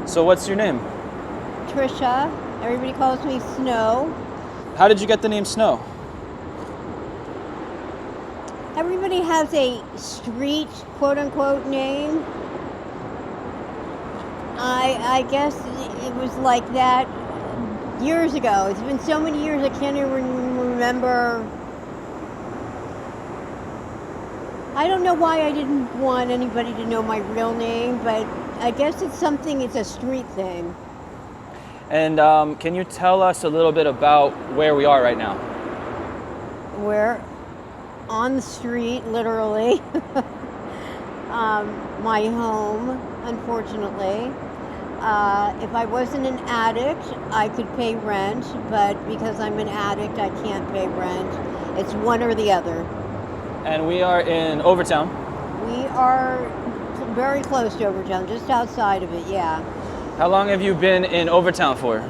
So what's your name? Trisha. Everybody calls me Snow. How did you get the name Snow? Everybody has a street, quote-unquote, name. I guess it was like that years ago. It's been so many years I can't even remember. I don't know why I didn't want anybody to know my real name, but I guess it's a street thing. And can you tell us a little bit about where we are right now? We're on the street, literally. My home, unfortunately. If I wasn't an addict, I could pay rent, but because I'm an addict, I can't pay rent. It's one or the other. And we are in Overtown. We are very close to Overtown, just outside of it, yeah. How long have you been in Overtown for?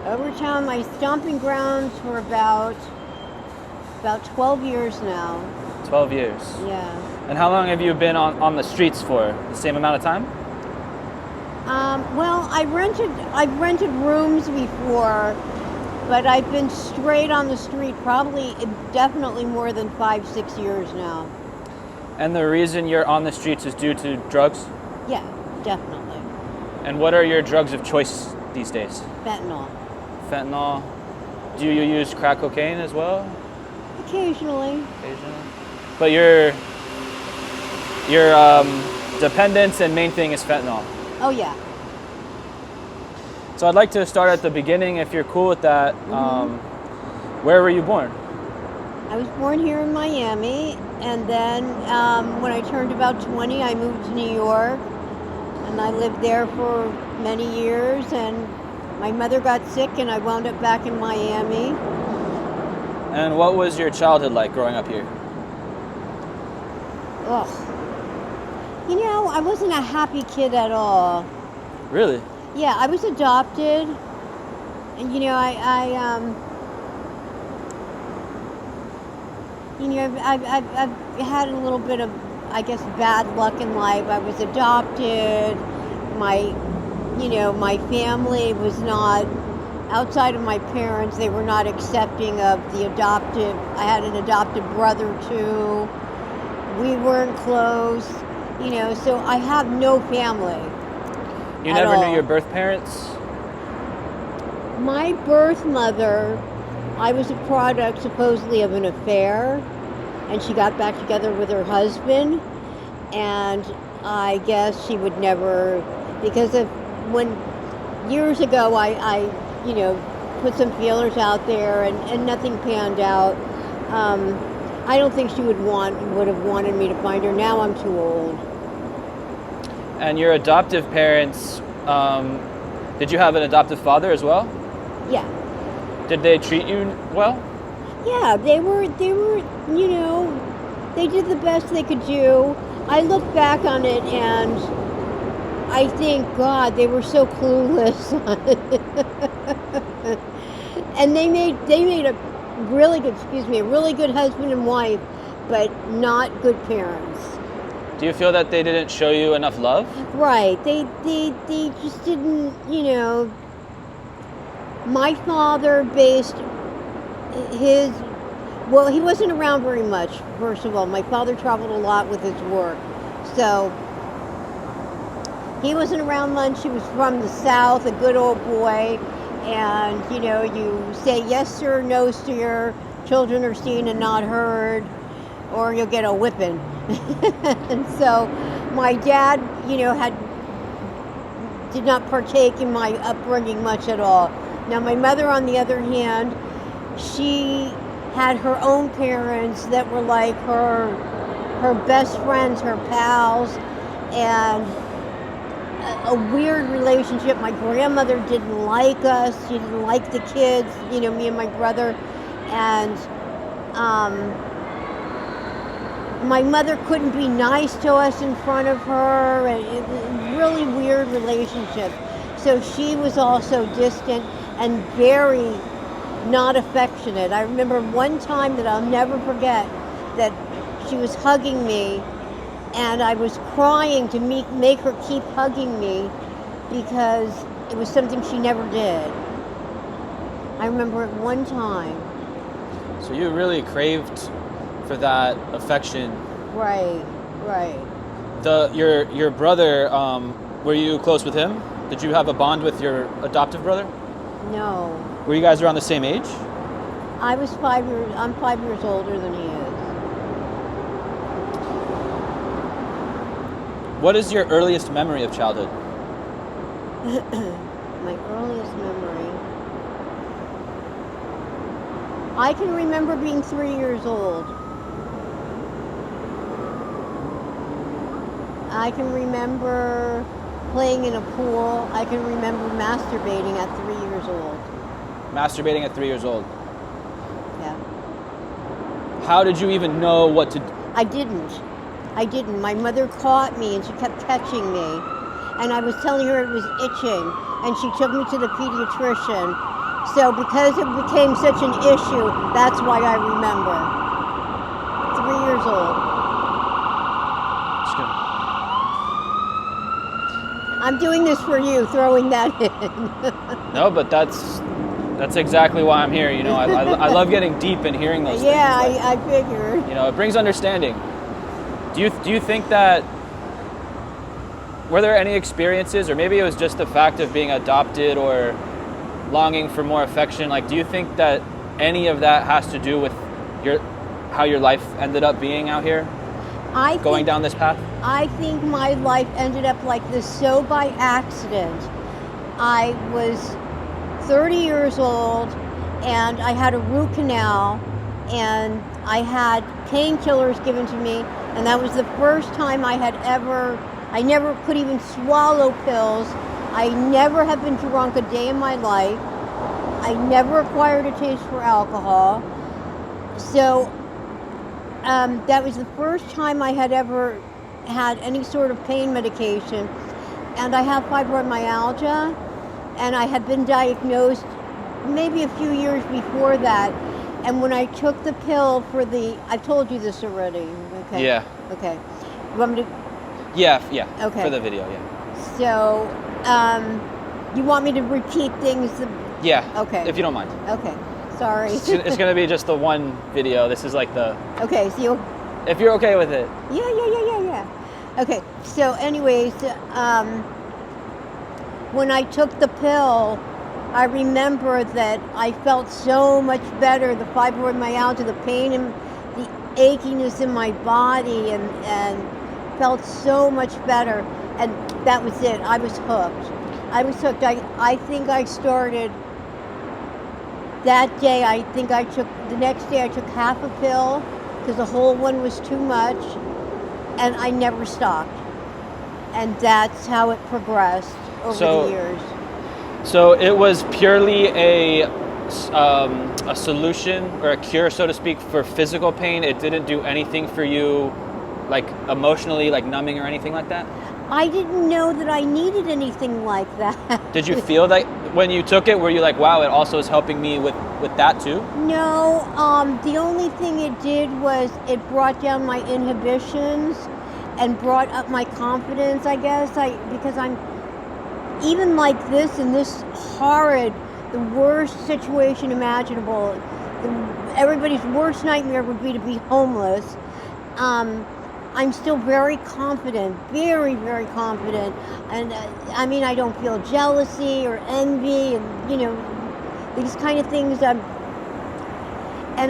Overtown, my stomping grounds for about 12 years now. 12 years. Yeah. And how long have you been on the streets for? The same amount of time? Well, I've rented rooms before, but I've been straight on the street definitely more than 5-6 years now. And the reason you're on the streets is due to drugs? Yeah, definitely. And what are your drugs of choice these days? Fentanyl. Fentanyl. Do you use crack cocaine as well? Occasionally. But your dependence and main thing is fentanyl. Oh yeah. So I'd like to start at the beginning, if you're cool with that. Mm-hmm. Where were you born? I was born here in Miami, and then when I turned about 20, I moved to New York, and I lived there for many years, and my mother got sick, and I wound up back in Miami. And what was your childhood like growing up here? Ugh. You know, I wasn't a happy kid at all. Really? Yeah, I was adopted, and you know, I've had a little bit of, I guess, bad luck in life. I was adopted. My family was not, outside of my parents, they were not accepting of the adoptive. I had an adopted brother too. We weren't close, you know, so I have no family. You never knew your birth parents? My birth mother, I was a product supposedly of an affair, and she got back together with her husband, and I guess she would never, because of when years ago I put some feelers out there and nothing panned out. I don't think she would have wanted me to find her. Now I'm too old. And your adoptive parents, did you have an adoptive father as well? Yeah. Did they treat you well? Yeah, they were, you know, they did the best they could do. I look back on it and I think, God, they were so clueless. And they made a really good husband and wife, but not good parents. Do you feel that they didn't show you enough love? Right. They just didn't, you know. My father based he wasn't around very much, first of all. My father traveled a lot with his work. So he wasn't around much. He was from the South, a good old boy. And, you know, you say yes sir, no sir, children are seen and not heard, or you'll get a whipping. And so my dad, you know, did not partake in my upbringing much at all. Now my mother, on the other hand, she had her own parents that were like her best friends, her pals, and a weird relationship. My grandmother didn't like us. She didn't like the kids, you know, me and my brother. And my mother couldn't be nice to us in front of her. And it was a really weird relationship. So she was also distant and very not affectionate. I remember one time that I'll never forget that she was hugging me, and I was crying to make her keep hugging me, because it was something she never did. I remember it one time. So you really craved for that affection. Right. Your brother, were you close with him? Did you have a bond with your adoptive brother? No. Were you guys around the same age? I'm 5 years older than he is. What is your earliest memory of childhood? My earliest memory. I can remember being 3 years old. I can remember playing in a pool. I can remember masturbating at 3 years old. Masturbating at 3 years old. Yeah. How did you even know what to do? I didn't. My mother caught me and she kept catching me. And I was telling her it was itching. And she took me to the pediatrician. So because it became such an issue, that's why I remember. 3 years old. Just gonna- I'm doing this for you, throwing that in. No, but that's exactly why I'm here. You know, I love getting deep and hearing those things. Yeah, Like, I figured. you know, it brings understanding. Do you think that, were there any experiences, or maybe it was just the fact of being adopted or longing for more affection? Like, do you think that any of that has to do with how your life ended up being out here, going down this path? I think my life ended up like this so by accident. I was 30 years old and I had a root canal and I had painkillers given to me, and that was the first time I never could even swallow pills. I never have been drunk a day in my life. I never acquired a taste for alcohol. So that was the first time I had ever had any sort of pain medication. And I have fibromyalgia, and I had been diagnosed maybe a few years before that. And when I took the pill for I've told you this already, okay? Yeah. Okay. You want me to? Yeah. Okay. For the video, yeah. So, you want me to repeat things? Yeah. Okay. If you don't mind. Okay. Sorry. It's going to be just the one video. This is like the... Okay, so If you're okay with it. Yeah. Okay, so anyways, when I took the pill, I remember that I felt so much better, the fibromyalgia, the pain and the achiness in my body, and felt so much better. And that was it. I was hooked. I think I started that day. The next day I took half a pill because the whole one was too much, and I never stopped. And that's how it progressed over the years. So it was purely a solution or a cure, so to speak, for physical pain. It didn't do anything for you, like emotionally, like numbing or anything like that? I didn't know that I needed anything like that. Did you feel that when you took it, were you like, wow, it also is helping me with that too? No, the only thing it did was it brought down my inhibitions and brought up my confidence, I guess. Because I'm even like this in this horrid, the worst situation imaginable. Everybody's worst nightmare would be to be homeless. I'm still very confident, very, very confident. And I mean, I don't feel jealousy or envy and, these kind of things. And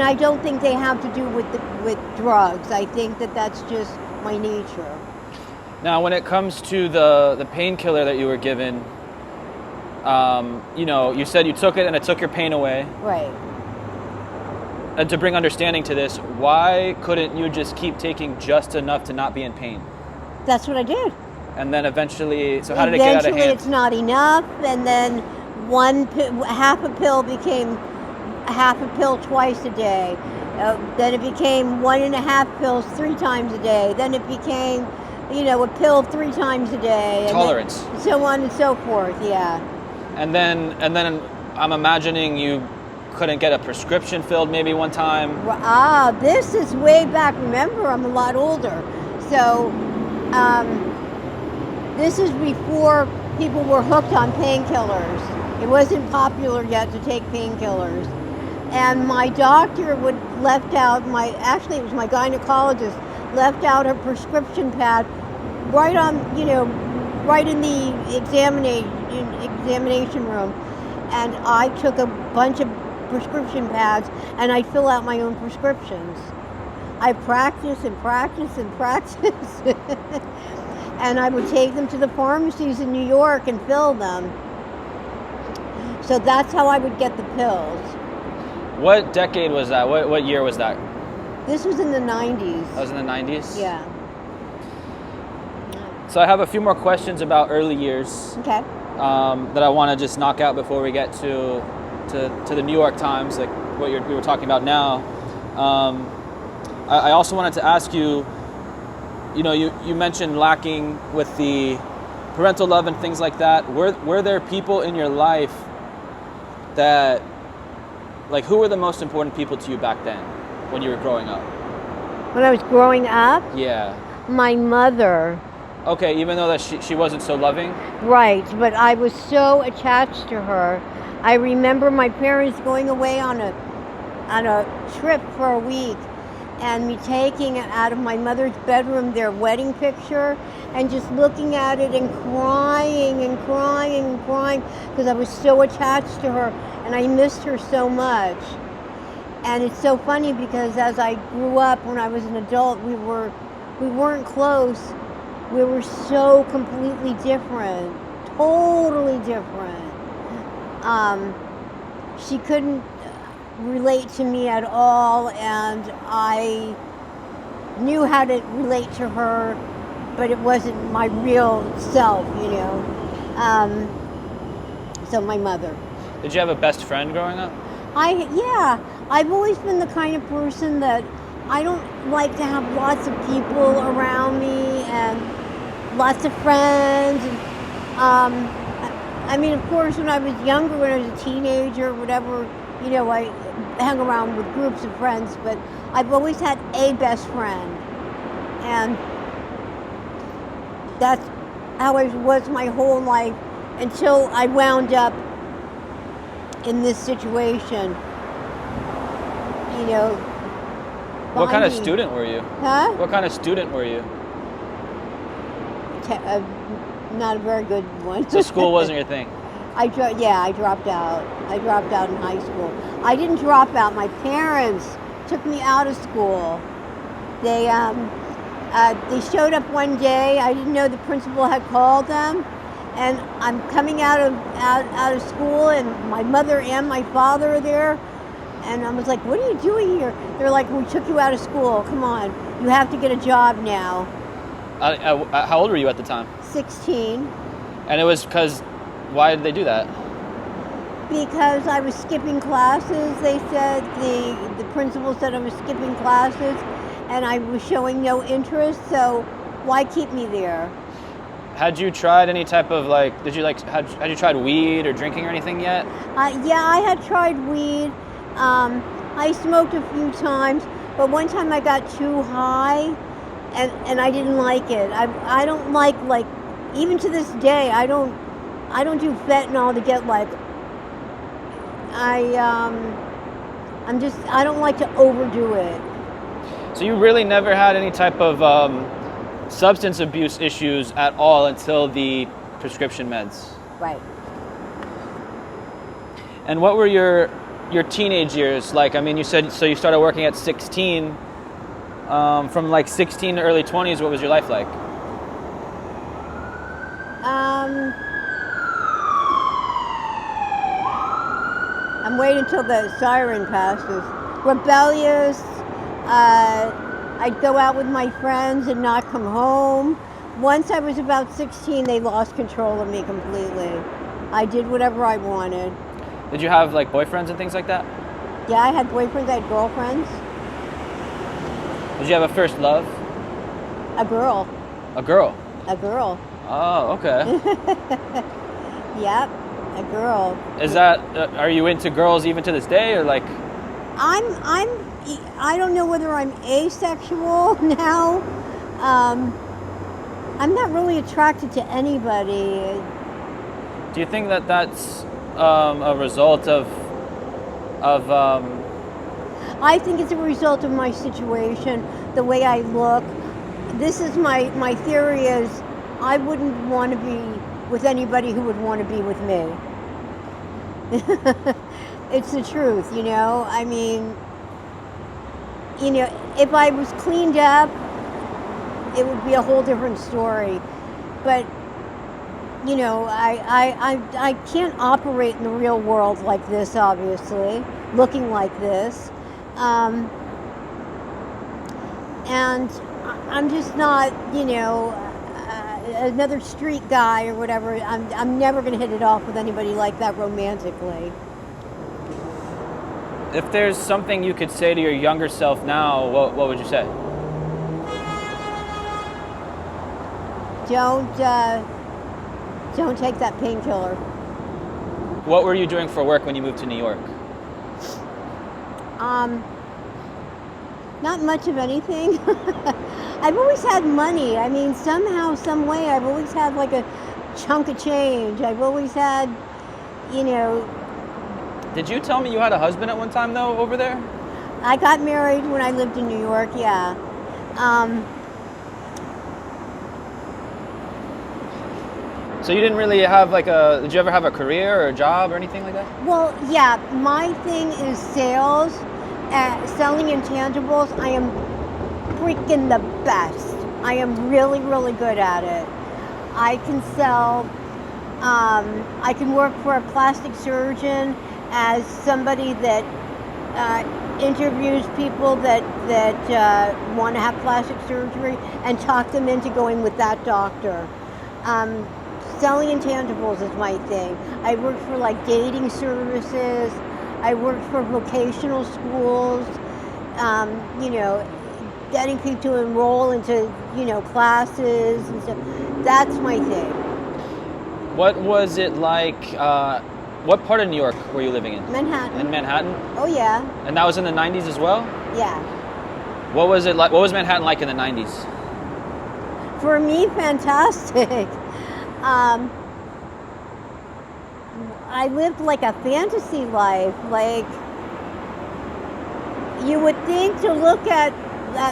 I don't think they have to do with drugs. I think that that's just my nature. Now, when it comes to the painkiller that you were given, you said you took it and it took your pain away. Right. And to bring understanding to this, why couldn't you just keep taking just enough to not be in pain? That's what I did. And then eventually, so how did it get out of hand? Eventually, it's not enough, and then half a pill became half a pill twice a day. Then it became 1.5 pills 3 times a day. Then it became, a pill 3 times a day. Tolerance. And so on and so forth. Yeah. And then I'm imagining you couldn't get a prescription filled maybe one time. This is way back. Remember, I'm a lot older. So this is before people were hooked on painkillers. It wasn't popular yet to take painkillers. And my doctor left out actually it was my gynecologist, left out her prescription pad right on, right in the examination room. And I took a bunch of prescription pads and I'd fill out my own prescriptions. I practiced and practiced and practiced. And I would take them to the pharmacies in New York and fill them. So that's how I would get the pills. What decade was that? What year was that? This was in the 90s. That was in the 90s? Yeah. So I have a few more questions about early years. Okay. That I want to just knock out before we get to the New York Times, like what we were talking about now. I also wanted to ask you, you mentioned lacking with the parental love and things like that. Were there people in your life that, like, who were the most important people to you back then when you were growing up? When I was growing up? Yeah. My mother. Okay, even though that she wasn't so loving? Right, but I was so attached to her. I remember my parents going away on a trip for a week and me taking out of my mother's bedroom their wedding picture and just looking at it and crying and crying and crying because I was so attached to her and I missed her so much. And it's so funny because as I grew up, when I was an adult, we weren't close. We were so completely different, totally different. She couldn't relate to me at all, and I knew how to relate to her, but it wasn't my real self, So my mother. Did you have a best friend growing up? I've always been the kind of person that I don't like to have lots of people around me and lots of friends. And, of course, when I was younger, when I was a teenager, whatever, I hung around with groups of friends, but I've always had a best friend. And that's how I was my whole life until I wound up in this situation. What kind of student were you? Huh? What kind of student were you? Not a very good one. So school wasn't your thing? I dropped out. I dropped out in high school. I didn't drop out. My parents took me out of school. They showed up one day. I didn't know the principal had called them. And I'm coming out of school, and my mother and my father are there. And I was like, what are you doing here? They're like, we took you out of school. Come on. You have to get a job now. How old were you at the time? 16. And it was because, why did they do that? Because I was skipping classes, they said. The principal said I was skipping classes, and I was showing no interest, so why keep me there? Had you tried any type of, had you tried weed or drinking or anything yet? Yeah, I had tried weed. I smoked a few times, but one time I got too high, and I didn't like it. I don't like, even to this day, I don't do fentanyl to get I don't like to overdo it. So you really never had any type of substance abuse issues at all until the prescription meds? Right. And what were your teenage years like? You said, so you started working at 16. From 16 to early 20s, what was your life like? I'm waiting until the siren passes. Rebellious. I'd go out with my friends and not come home. Once I was about 16, they lost control of me completely. I did whatever I wanted. Did you have boyfriends and things like that? Yeah, I had boyfriends, I had girlfriends. Did you have a first love? A girl. A girl? A girl. Oh, okay. Yep, a girl. Is that, are you into girls even to this day, or I don't know whether I'm asexual now. I'm not really attracted to anybody. Do you think that that's a result of I think it's a result of my situation, the way I look. This is my theory is I wouldn't want to be with anybody who would want to be with me. It's the truth, you know? I mean, you know, if I was cleaned up, it would be a whole different story. But, you know, I can't operate in the real world like this, obviously, looking like this. And I'm just not, you know, another street guy or whatever. I'm never going to hit it off with anybody like that romantically. if there's something you could say to your younger self now, what would you say? Don't take that painkiller. What were you doing for work when you moved to New York? Not much of anything. I've always had money. I mean, somehow, some way, I've always had like a chunk of change. I've always had, you know. Did you tell me you had a husband at one time though over there? I got married when I lived in New York. Yeah. So you didn't really have did you ever have a career or a job or anything like that? Well, yeah. My thing is sales, selling intangibles. I am freaking the best. I am really, really good at it. I can sell. I can work for a plastic surgeon as somebody that interviews people that want to have plastic surgery and talk them into going with that doctor. Selling intangibles is my thing. I worked for like dating services. I worked for vocational schools. You know, getting people to enroll into, you know, classes and stuff. That's my thing. What was it like? What part of New York were you living in? Manhattan. In Manhattan? Oh yeah. And that was in the 90s as well? Yeah. What was it like? What was Manhattan like in the 90s? For me, fantastic. I lived like a fantasy life. Like, you would think to look at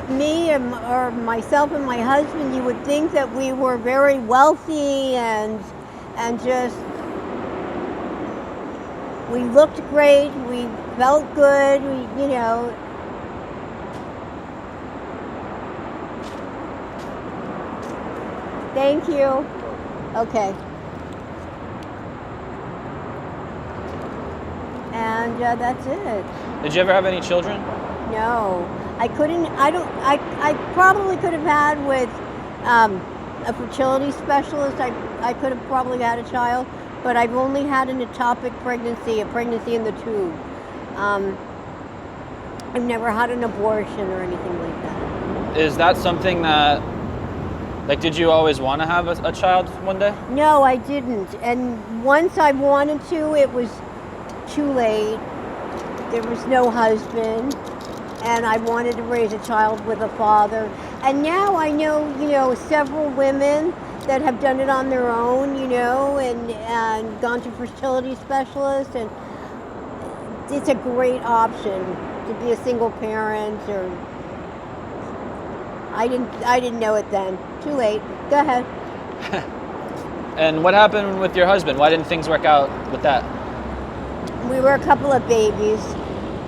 me or myself and my husband, you would think that we were very wealthy and just, we looked great, we felt good, you know. Thank you. Okay. And that's it. Did you ever have any children? No, I couldn't. I probably could have had with a fertility specialist. I could have probably had a child, but I've only had an ectopic pregnancy, a pregnancy in the tube. I've never had an abortion or anything like that. Is that something that, like, did you always want to have a child one day? No, I didn't. And once I wanted to, it was too late. There was no husband, and I wanted to raise a child with a father. And now I know, you know, several women that have done it on their own, you know, and gone to fertility specialists, and it's a great option to be a single parent. Or I didn't know it then. Too late. Go ahead. And what happened with your husband? Why didn't things work out with that? We were a couple of babies.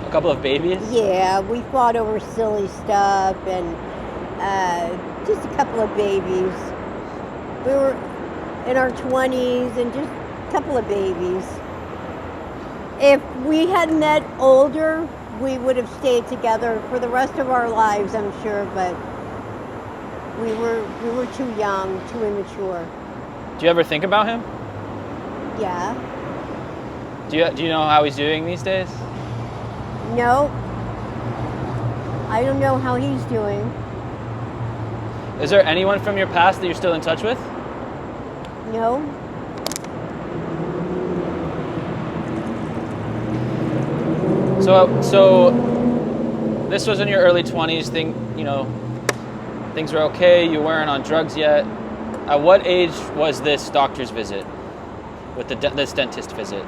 A couple of babies? Yeah, we fought over silly stuff and just a couple of babies. We were in our 20s and just a couple of babies. If we had met older, we would have stayed together for the rest of our lives, I'm sure, but we were too young, too immature. Do you ever think about him? Yeah. Do you know how he's doing these days? No. I don't know how he's doing. Is there anyone from your past that you're still in touch with? No. So this was in your early 20s. Things were okay. You weren't on drugs yet. At what age was this doctor's visit? with this dentist visit?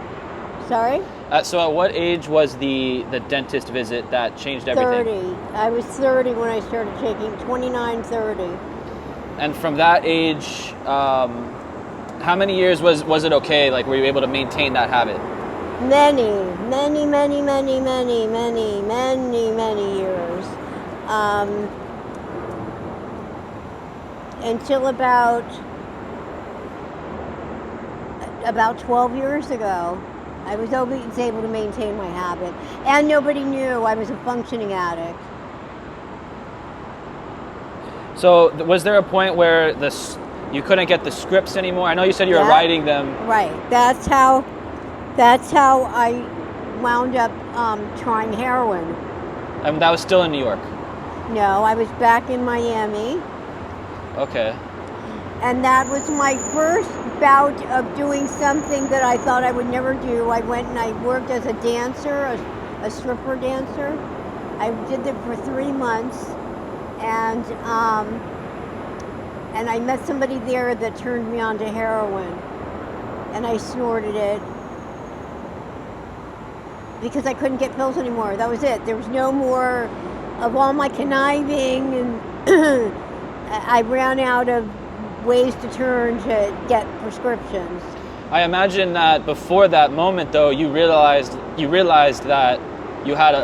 Sorry? So at what age was the dentist visit that changed everything? 30. I was 30 when I started taking, 29, 30. And from that age, how many years was it okay? Like, were you able to maintain that habit? Many years. Until about 12 years ago, I was always able to maintain my habit. And nobody knew I was a functioning addict. So was there a point where you couldn't get the scripts anymore? I know you said you were writing them. Right. That's how I wound up trying heroin. And that was still in New York? No, I was back in Miami. Okay. And that was my first bout of doing something that I thought I would never do. I went and I worked as a dancer, a stripper dancer. I did that for 3 months, and I met somebody there that turned me on to heroin, and I snorted it because I couldn't get pills anymore. That was it. There was no more of all my conniving, and I ran out of ways to turn to get prescriptions. I imagine that before that moment, though, you realized that you had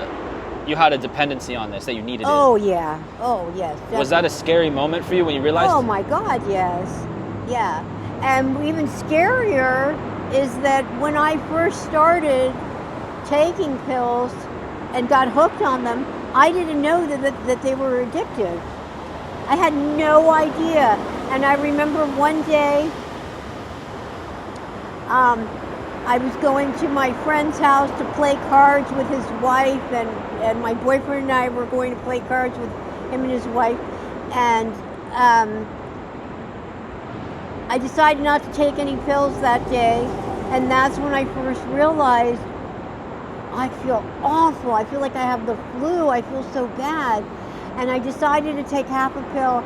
a dependency on this, that you needed it. Oh yeah. Oh yes. Definitely. Was that a scary moment for you when you realized? Oh my God, yes. Yeah. And even scarier is that when I first started taking pills and got hooked on them, I didn't know that they were addictive. I had no idea. And I remember one day, I was going to my friend's house to play cards with his wife, and my boyfriend and I were going to play cards with him and his wife, and I decided not to take any pills that day, and that's when I first realized I feel awful. I feel like I have the flu. I feel so bad. And I decided to take half a pill,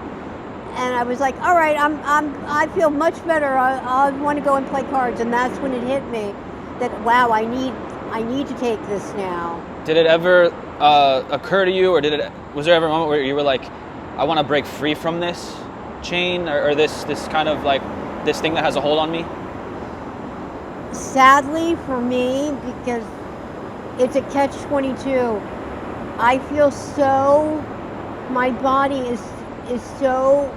and I was like, all right, I feel much better. I want to go and play cards. And that's when it hit me that, wow, I need to take this now. Did it ever occur to you, or was there ever a moment where you were like, I want to break free from this chain, or this kind of like this thing that has a hold on me? Sadly for me, because it's a catch-22. I feel so, my body is so,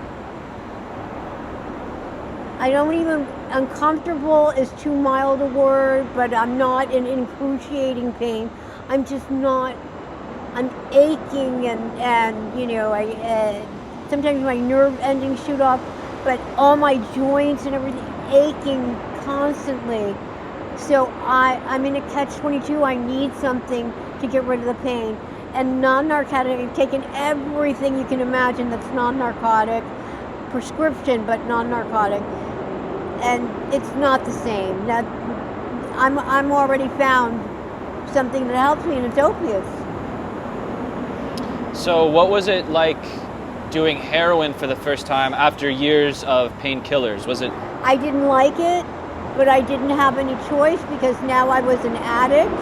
I don't even, uncomfortable is too mild a word, but I'm not in excruciating pain. I'm just not, I'm aching, and you know, sometimes my nerve endings shoot off, but all my joints and everything aching constantly. So I'm in a catch-22. I need something to get rid of the pain. And non-narcotic, I've taken everything you can imagine that's non-narcotic, prescription but non-narcotic, and it's not the same. That I'm already found something that helps me, and it's opiates. So what was it like doing heroin for the first time after years of painkillers? Was it? I didn't like it, but I didn't have any choice because now I was an addict,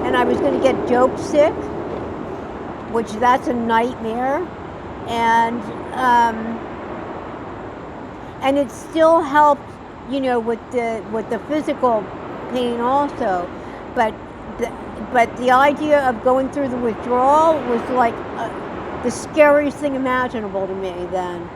and I was going to get dope sick, which that's a nightmare, and it still helped, you know, with the physical pain also, but the idea of going through the withdrawal was like the scariest thing imaginable to me then.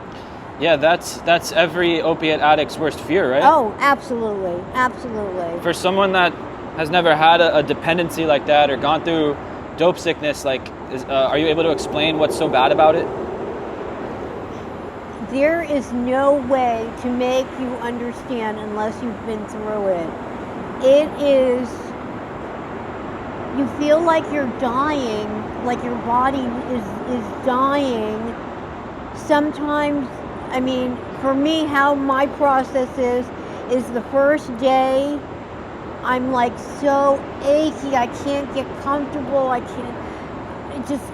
Yeah, that's every opiate addict's worst fear, right? Oh, absolutely, absolutely. For someone that has never had a dependency like that or gone through dope sickness, like, are you able to explain what's so bad about it? There is no way to make you understand unless you've been through it. It is, you feel like you're dying, like your body is dying. Sometimes, I mean, for me, how my process is the first day, I'm like so achy, I can't get comfortable, I can't, it just,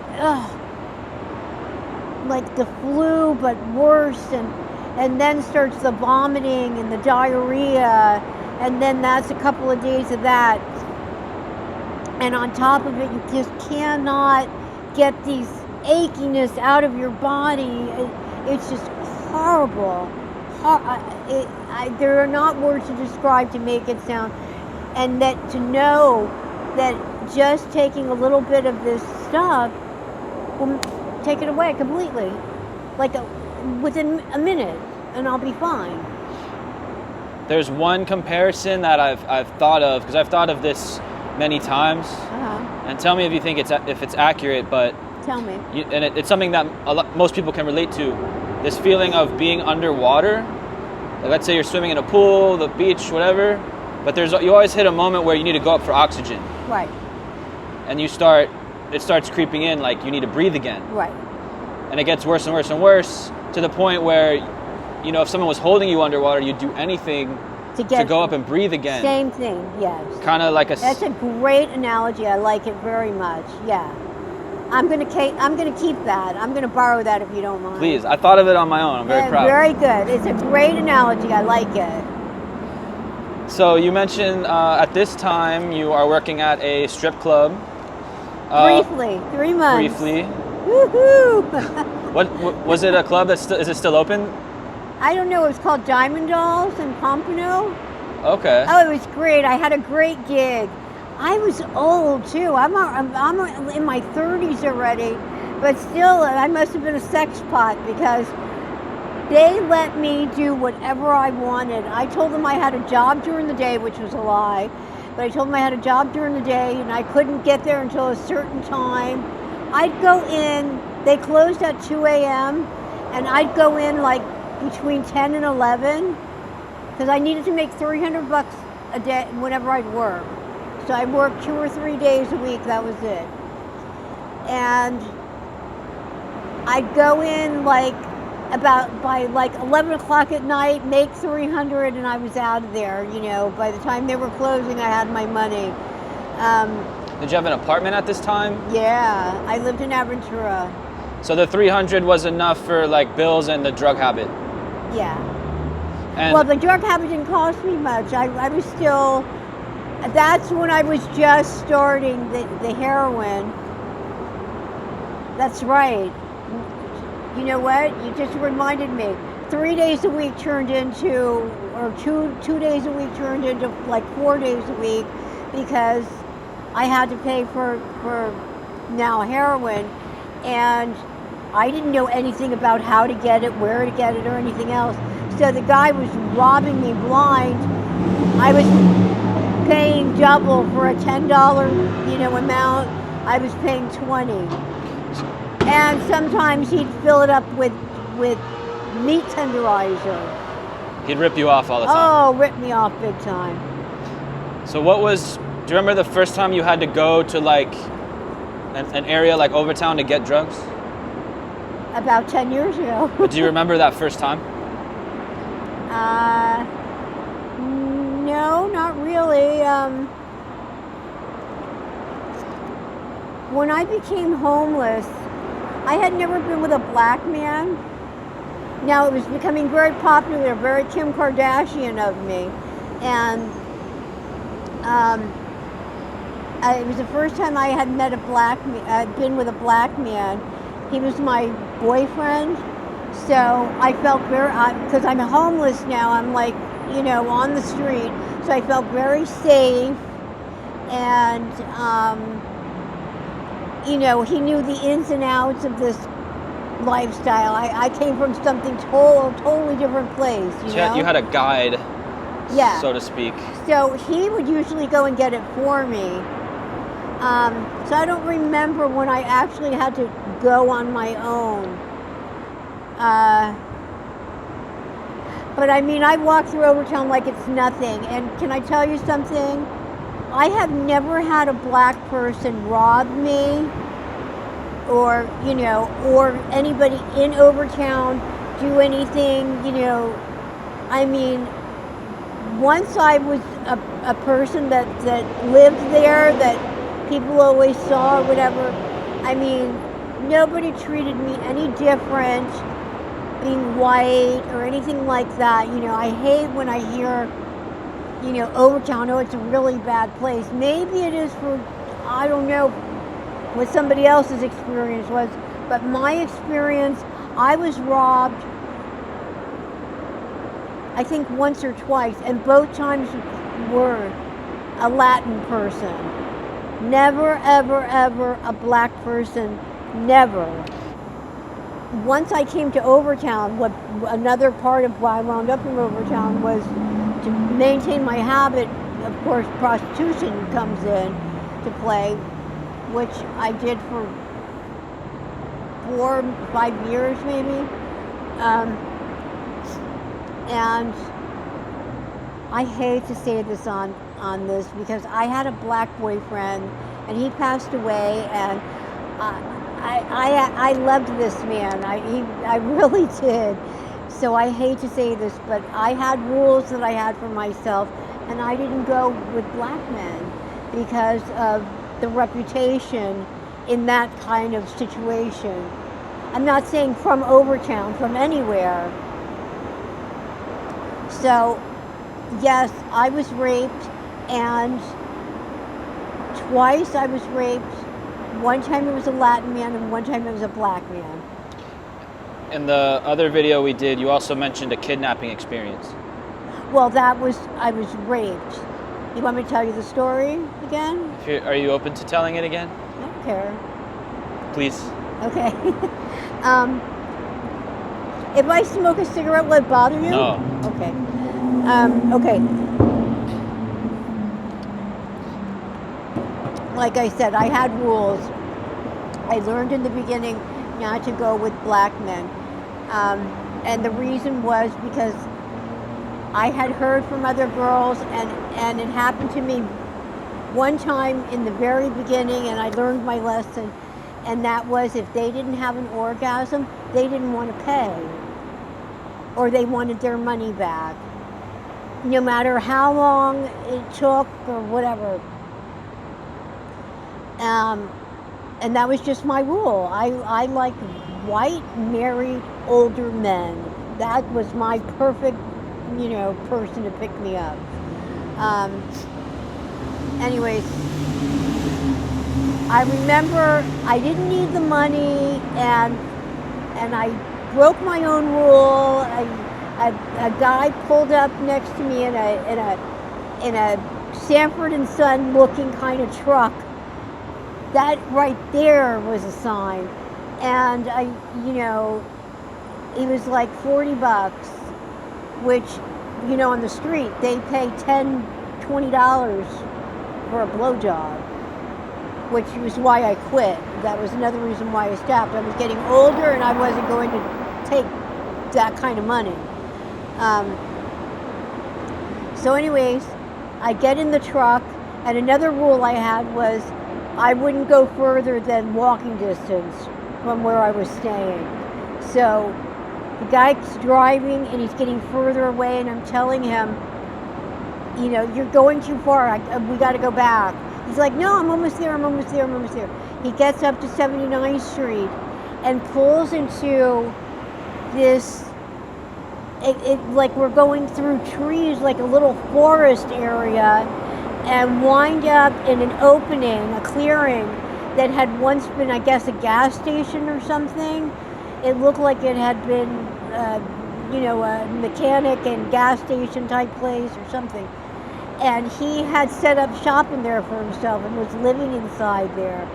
like the flu, but worse, and then starts the vomiting and the diarrhea, and then that's a couple of days of that. And on top of it, you just cannot get these achiness out of your body. It's just horrible. There are not words to describe to make it sound. And that to know that just taking a little bit of this stuff will take it away completely. Like within a minute, and I'll be fine. There's one comparison that I've thought of, because I've thought of this many times. And tell me if you think if it's accurate, but tell me. It's something that most people can relate to. This feeling of being underwater. Like, let's say you're swimming in a pool, the beach, whatever, but you always hit a moment where you need to go up for oxygen. Right. And it starts creeping in, like you need to breathe again. Right. And it gets worse and worse and worse, to the point where, if someone was holding you underwater, you'd do anything to go up and breathe again. Same thing, yes. Kind of like That's a great analogy. I like it very much. Yeah. I'm gonna keep that. I'm gonna borrow that if you don't mind. Please. I thought of it on my own. I'm very proud. Very good. It's a great analogy. I like it. So you mentioned at this time you are working at a strip club. Briefly, 3 months. Briefly. Woohoo! What was it? A club is it still open? I don't know. It was called Diamond Dolls in Pompano. Okay. Oh, it was great. I had a great gig. I was old too. I'm in my 30s already, but still, I must have been a sex pot because they let me do whatever I wanted. I told them I had a job during the day, which was a lie, but I told them I had a job during the day and I couldn't get there until a certain time. I'd go in. They closed at 2 a.m. and I'd go in like between 10 and 11 because I needed to make $300 a day whenever I'd work. So I worked 2 or 3 days a week, that was it. And I'd go in by 11 o'clock at night, make 300 and I was out of there, By the time they were closing, I had my money. Did you have an apartment at this time? Yeah, I lived in Aventura. So the 300 was enough for like bills and the drug habit? Yeah. And well, the drug habit didn't cost me much. I was still, that's when I was just starting the heroin. That's right. You know what? You just reminded me. 3 days a week turned into, or two days a week turned into like 4 days a week because I had to pay for now heroin, and I didn't know anything about how to get it, where to get it, or anything else. So the guy was robbing me blind. I was paying double for a $10, amount. I was paying 20. And sometimes he'd fill it up with meat tenderizer. He'd rip you off all the time. Oh, rip me off big time. So do you remember the first time you had to go to like an area like Overtown to get drugs? About 10 years ago. But do you remember that first time? No, not really. When I became homeless, I had never been with a black man. Now it was becoming very popular, very Kim Kardashian of me. And it was the first time I had met been with a black man. He was my boyfriend. So I felt very, because I'm homeless now, I'm like, on the street. So I felt very safe. And, he knew the ins and outs of this lifestyle. I came from something totally different place, You had a guide, yeah, so to speak. So he would usually go and get it for me. So I don't remember when I actually had to go on my own. But I mean, I walk through Overtown like it's nothing. And can I tell you something? I have never had a black person rob me or anybody in Overtown do anything, I mean, once I was a person that lived there, that people always saw or whatever, I mean, nobody treated me any different being white or anything like that. I hate when I hear Overtown, oh, it's a really bad place. Maybe it is for, I don't know what somebody else's experience was, but my experience, I was robbed, I think once or twice, and both times were a Latin person. Never, ever, ever a black person, never. Once I came to Overtown, another part of why I wound up in Overtown was to maintain my habit. Of course, prostitution comes in to play, which I did for 4, 5 years maybe. And I hate to say this on this because I had a black boyfriend and he passed away, and I loved this man. I really did. So I hate to say this, but I had rules that I had for myself, and I didn't go with black men because of the reputation in that kind of situation. I'm not saying from Overtown, from anywhere. So, yes, I was raped, and twice I was raped. One time it was a Latin man, and one time it was a black man. In the other video we did, you also mentioned a kidnapping experience. Well, I was raped. You want me to tell you the story again? Are you open to telling it again? I don't care. Please. Okay. If I smoke a cigarette, will it bother you? No. Okay. Okay. Like I said, I had rules. I learned in the beginning not to go with black men. And the reason was because I had heard from other girls, and it happened to me one time in the very beginning, and I learned my lesson, and that was if they didn't have an orgasm, they didn't want to pay, or they wanted their money back, no matter how long it took or whatever. And that was just my rule. I like white, married, older men. That was my perfect, person to pick me up. Anyways, I remember I didn't need the money, and I broke my own rule. A guy pulled up next to me in a Sanford and Son looking kind of truck. That right there was a sign. And he was like $40, which, on the street, they pay $10, $20 for a blowjob, which was why I quit. That was another reason why I stopped. I was getting older and I wasn't going to take that kind of money. So anyways, I get in the truck, and another rule I had was I wouldn't go further than walking distance from where I was staying. So the guy's driving and he's getting further away, and I'm telling him, you're going too far. We got to go back. He's like, no, I'm almost there. He gets up to 79th Street and pulls into this, like we're going through trees, like a little forest area, and wind up in an opening, a clearing that had once been, I guess, a gas station or something. It looked like it had been, a mechanic and gas station type place or something. And he had set up shop in there for himself and was living inside there.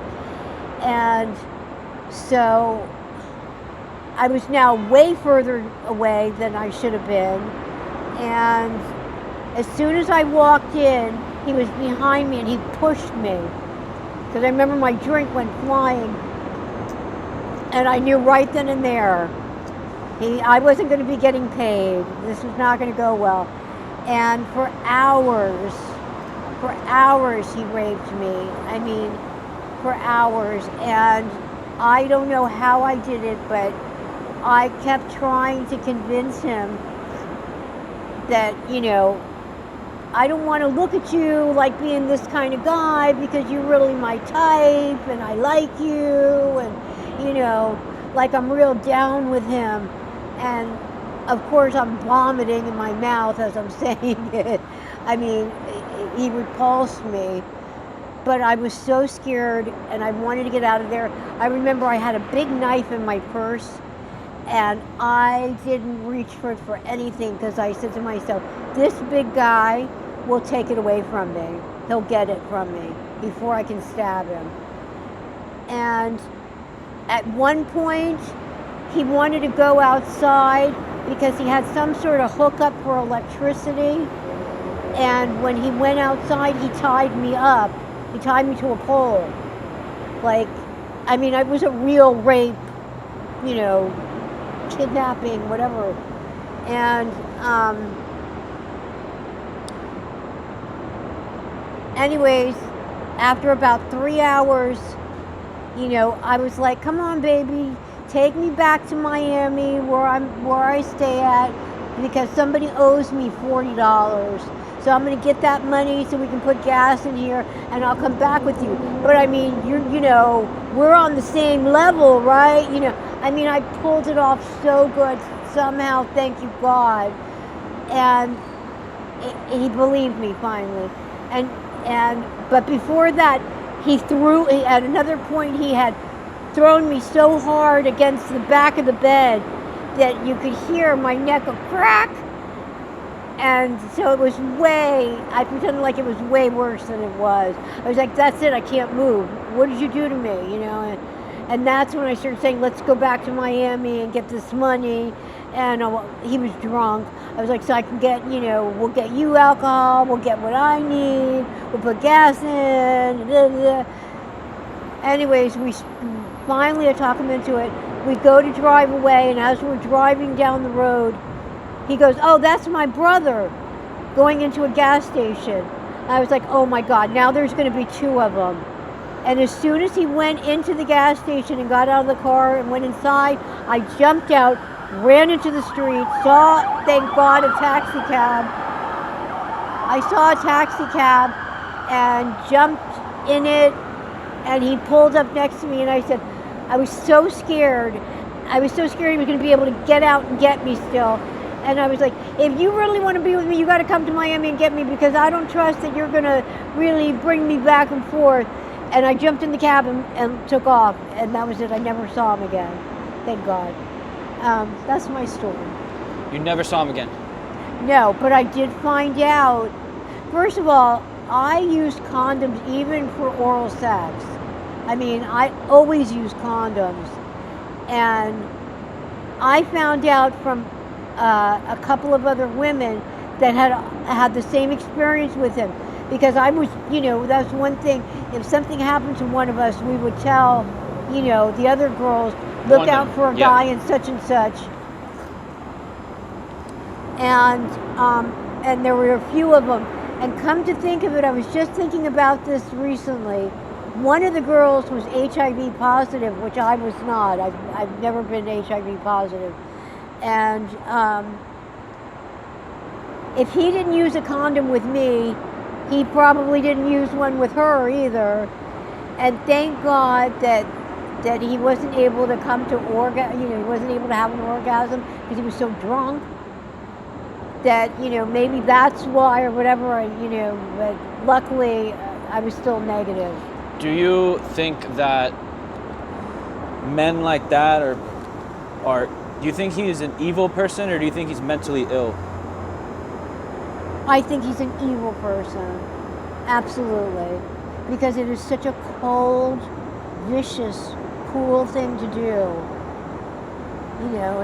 And so I was now way further away than I should have been. And as soon as I walked in, he was behind me and he pushed me. Because I remember my drink went flying. And I knew right then and there, I wasn't going to be getting paid. This was not going to go well. And for hours he raped me. I mean, for hours. And I don't know how I did it, but I kept trying to convince him that, I don't want to look at you like being this kind of guy because you're really my type and I like you, and, like I'm real down with him. And of course I'm vomiting in my mouth as I'm saying it. I mean, he repulsed me. But I was so scared, and I wanted to get out of there. I remember I had a big knife in my purse, and I didn't reach for it for anything because I said to myself, this big guy will take it away from me. He'll get it from me before I can stab him. And at one point, he wanted to go outside because he had some sort of hookup for electricity. And when he went outside, he tied me up. He tied me to a pole. Like, I mean, it was a real rape, you know, kidnapping, whatever. And anyways, after about 3 hours, you know, I was like, come on, baby, take me back to Miami where I stay at, because somebody owes me $40. So I'm going to get that money so we can put gas in here, and I'll come back with you. But I mean, you know, we're on the same level, right? You know, I mean, I pulled it off so good somehow, thank you God. And he believed me finally. But before that, at another point, he had thrown me so hard against the back of the bed that you could hear my neck a crack. And so it was I pretended like it was way worse than it was. I was like, that's it, I can't move. What did you do to me, you know? And that's when I started saying, let's go back to Miami and get this money. And he was drunk. I was like, so I can get, you know, we'll get you alcohol, we'll get what I need, we'll put gas in, blah, blah. Anyways, finally I talk him into it. We go to drive away, and as we're driving down the road, he goes, oh, that's my brother, going into a gas station. I was like, oh my God, now there's going to be two of them. And as soon as he went into the gas station and got out of the car and went inside, I jumped out, ran into the street, saw, thank God, a taxi cab. I saw a taxi cab and jumped in it, and he pulled up next to me, and I said, I was so scared. I was so scared he was going to be able to get out and get me still. And I was like, if you really want to be with me, you got to come to Miami and get me, because I don't trust that you're going to really bring me back and forth. And I jumped in the cab and took off. And that was it. I never saw him again. Thank God. That's my story. You never saw him again? No, but I did find out. First of all, I used condoms even for oral sex. I mean, I always use condoms. And I found out from a couple of other women that had the same experience with him, because I was, you know, that's one thing. If something happened to one of us, we would tell, you know, the other girls, look out for a guy and such and such. And there were a few of them. And come to think of it, I was just thinking about this recently. One of the girls was HIV positive, which I was not. I've never been HIV positive. And if he didn't use a condom with me, he probably didn't use one with her either. And thank God that he wasn't able to come to he wasn't able to have an orgasm because he was so drunk. That, you know, maybe that's why or whatever, you know, but luckily I was still negative. Do you think that men like that are do you think he is an evil person, or do you think he's mentally ill? I think he's an evil person. Absolutely. Because it is such a cold, vicious, cruel thing to do. You know,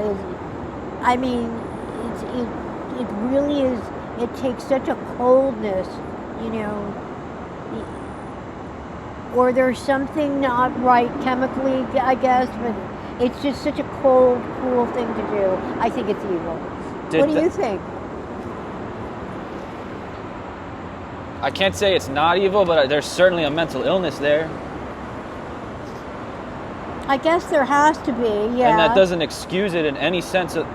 it really is, it takes such a coldness, you know, or there's something not right chemically, I guess, but it's just such a cold, cruel thing to do. I think it's evil. What do you think? I can't say it's not evil, but there's certainly a mental illness there. I guess there has to be, yeah. And that doesn't excuse it in any sense of,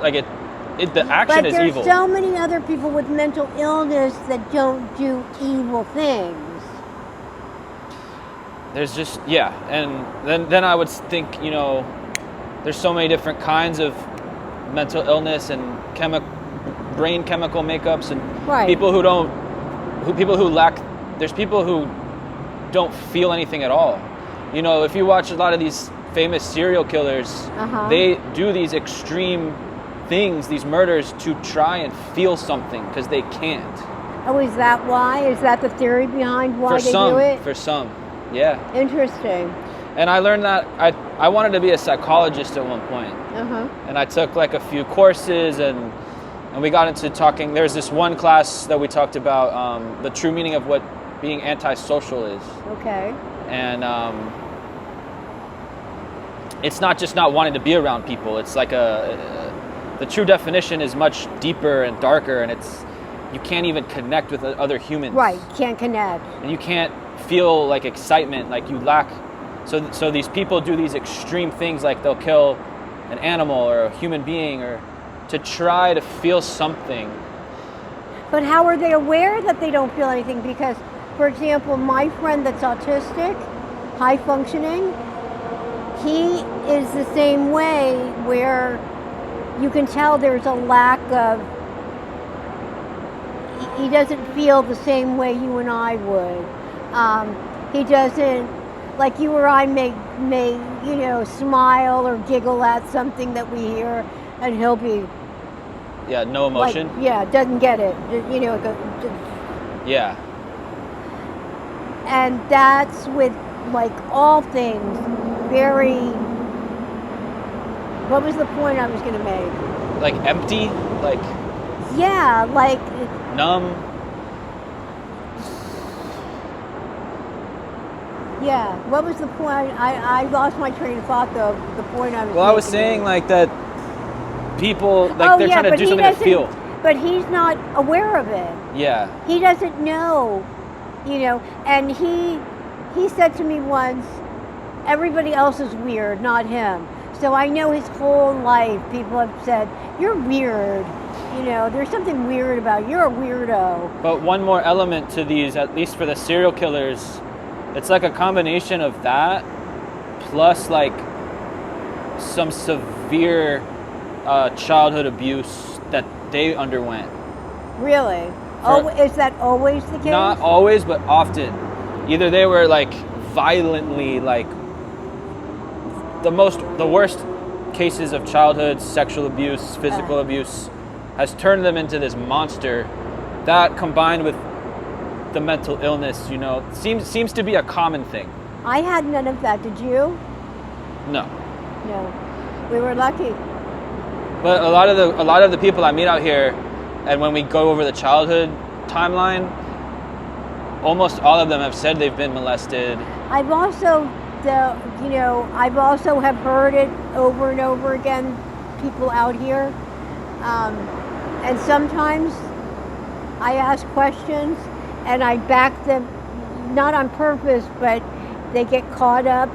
like, the action is evil. But there's so many other people with mental illness that don't do evil things. There's just, yeah, and then I would think, you know, there's so many different kinds of mental illness and brain chemical makeups, and Right. People who lack. There's people who don't feel anything at all. You know, if you watch a lot of these famous serial killers, they do these extreme things, these murders, to try and feel something because they can't. Oh, is that why? Is that the theory behind why they do it? For some, yeah. Interesting. And I learned that I wanted to be a psychologist at one point. And I took like a few courses and we got into talking. There's this one class that we talked about the true meaning of what being antisocial is. Okay. And it's not just not wanting to be around people. It's like the true definition is much deeper and darker, and it's you can't even connect with other humans. Right, can't connect. And you can't feel like excitement, like you lack. So these people do these extreme things, like they'll kill an animal or a human being, or to try to feel something. But how are they aware that they don't feel anything? Because, for example, my friend that's autistic, high functioning, he is the same way, where you can tell there's a lack of, he doesn't feel the same way you and I would. He doesn't, like you or I may smile or giggle at something that we hear, and he'll be, yeah, no emotion. Like, doesn't get it. Yeah. And that's with like all things very. What was the point I was going to make? Like empty, like. Yeah, like. Numb. Yeah. What was the point? I lost my train of thought though. The point I was. Well, I was saying like that. People like they're trying to do something to feel. But he's not aware of it. Yeah. He doesn't know, and he said to me once, everybody else is weird, not him. So I know his whole life people have said, you're weird, there's something weird about you. You're a weirdo. But one more element to these, at least for the serial killers, it's like a combination of that plus like some severe childhood abuse that they underwent. Really? Is that always the case? Not always, but often. Either they were like violently, like the worst cases of childhood sexual abuse, physical abuse, has turned them into this monster. That combined with the mental illness, seems to be a common thing. I had none of that. Did you? No. No. We were lucky. But a lot of the people I meet out here, and when we go over the childhood timeline, almost all of them have said they've been molested. I've also have heard it over and over again, people out here, and sometimes I ask questions and I back them, not on purpose, but they get caught up,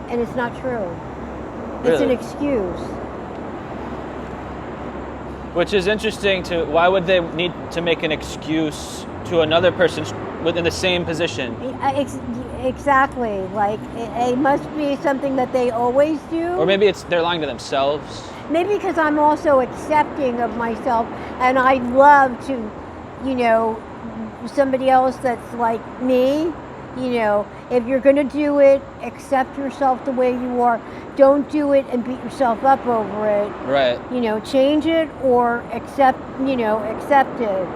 and it's not true. It's Really? an excuse. Which is interesting why would they need to make an excuse to another person within the same position? Exactly. Like, it must be something that they always do. Or maybe they're lying to themselves. Maybe because I'm also accepting of myself, and I love to, somebody else that's like me. If you're going to do it, accept yourself the way you are. Don't do it and beat yourself up over it. Right. Change it or accept it.